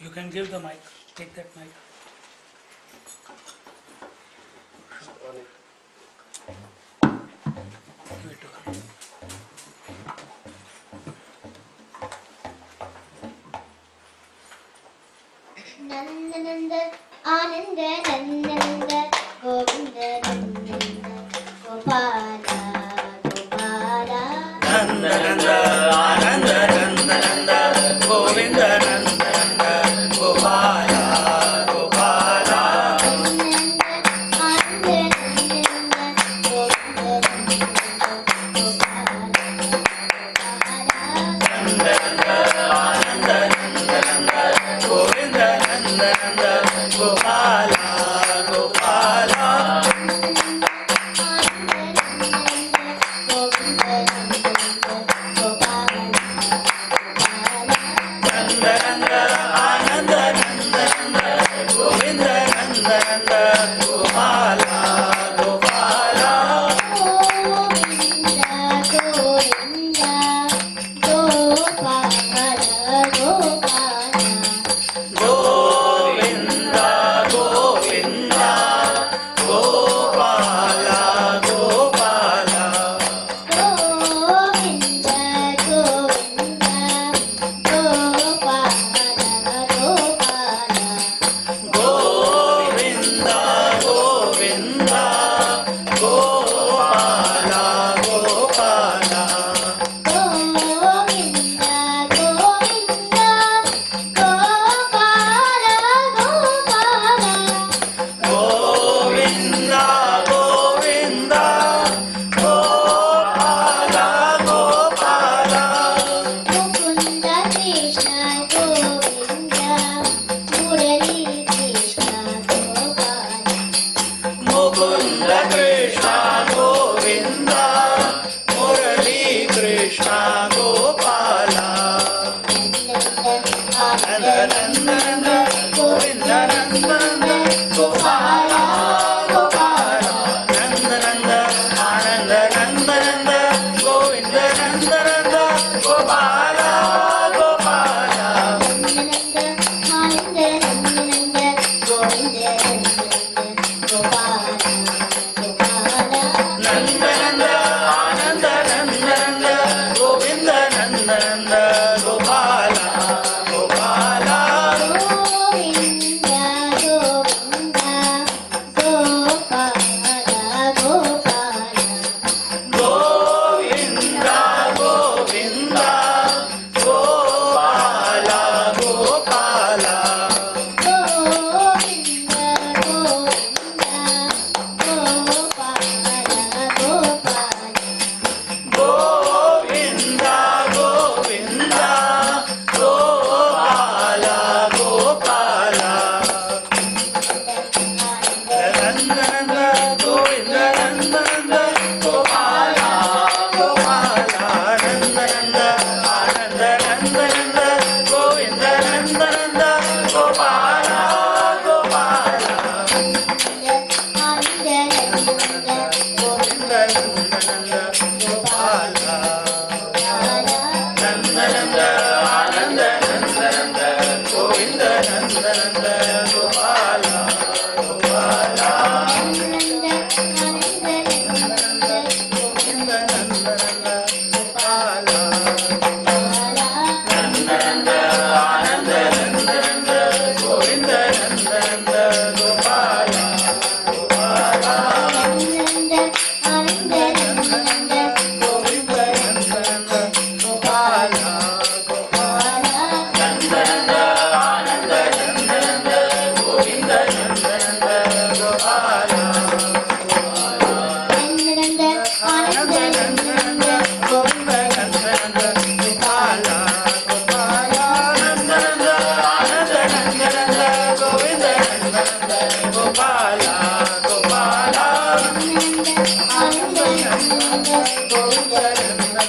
A: You can give the mic. Take that mic. Give it to her.
D: Nanda Nanda Ananda Nanda Nanda Govinda Nanda Gopala Gopala
A: Nanda Nanda Ananda Nanda Nanda Govinda Nanda Nanda Gopala Gopala
D: Ananda Nanda Govinda Nanda Gopala
A: Nanda Nanda Ananda Nanda Nanda Govinda Nanda Nanda Gopala Gopala Nanda Nanda Ananda Nanda Nanda Govinda Nanda Nanda Gopala Gopala Govinda Govinda Gopala Gopala Govinda Govinda Gopala Gopala Govinda Govinda Gopala Gopala
D: Mukunda Krishna Govinda Murali Krishna Gopala
A: Mukunda Krishna Govinda Murali Krishna Gopala Nanda Nanda Nanda Govinda Nanda Nanda Gopala Gopala Nanda Nanda Ananda Nanda Nanda Govinda Nanda Nanda Gopala Gopala Nanda Nanda Ananda Nanda Nanda Govinda Nanda Nanda Gopala Gopala Govinda Govinda Gopala Gopala Govinda Govinda Gopala Gopala Nanda Nanda Govinda Nanda Nanda Gopala Gopala Nanda Nanda Ananda Nanda Nanda Govinda Nanda Nanda Gopala Gopala Govinda Nanda Nanda Gopala Nanda Nanda Ananda Nanda Nanda Govinda Nanda Nanda Gopala Gopala Govinda Nanda Nanda Gopala Nanda Nanda Ananda Nanda Nanda Govinda Nanda Nanda Gopala Gopala Govinda Nanda Nanda Gopala Gopala Nanda Nanda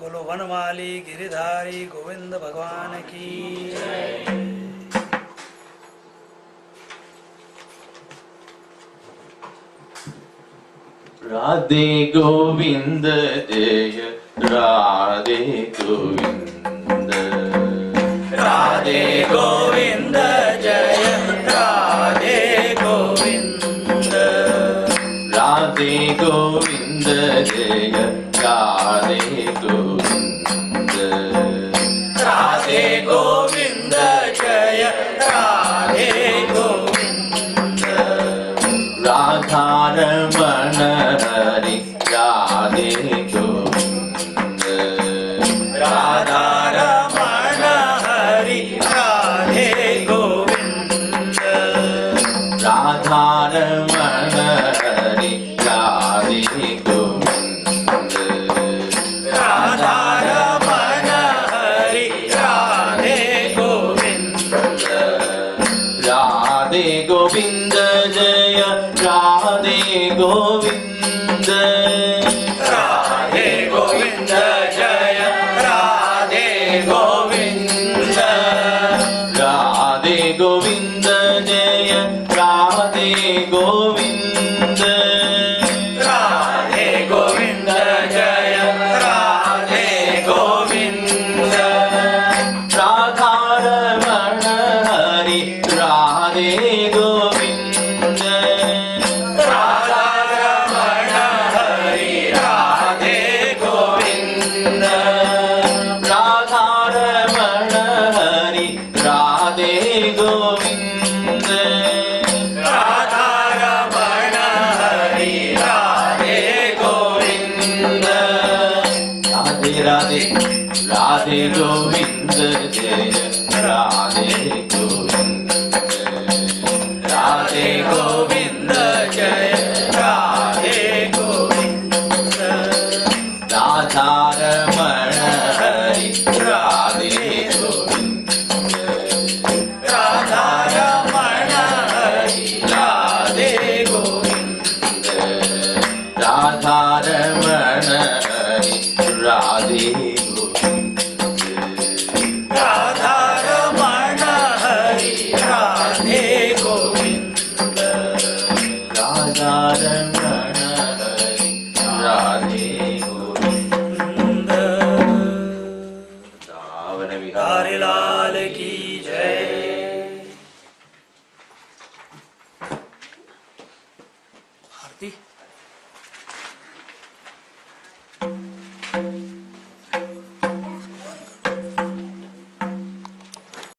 A: बोलो वनमाली गिरिधारी गोविंद भगवान की
E: राधे गोविंद जय राधे गोविंद
A: राधे गोविंद जय राधे गोविंद
E: राधे गोविंद जय राधे गोविंद
A: राधे गोविंद जय राधे गोविंद
E: राधा रमण हरि राधे गोविंद
A: राधा रमण हरि राधे गोविंद
E: राधा रमण हरि राधे गोविंद
A: राधा रमण हरि राधे गोविंद
E: राधे गोविंद जय राधे गोविंद
A: राधे गोविंद जय राधे गोविंद
E: राधे गोविंद जय राधे गोविंद
A: राधे गोविंद जय राधे गोविंद
E: राधा रमण हरि राधे गोविंद
A: राधा रमण हरि राधे गोविंद
E: राधा रमण हरि राधे गोविंद
A: राधा रमण हरि राधे गोविंद
E: राधे राधे राधे गोविंद जय राधे गोविंद
A: राधे गोविंद जय राधे गोविंद
E: राधा रमण हरि राधे गोविंद
A: राधा रमण हरि राधे गोविंद
E: राधा रमण हरि राधे गोविंद
A: राधा रमण हरि राधे गोविंद
E: राधा रमण हरि राधे गोविंद सावन
A: हरि
E: विहारी
A: लाल की जय आरती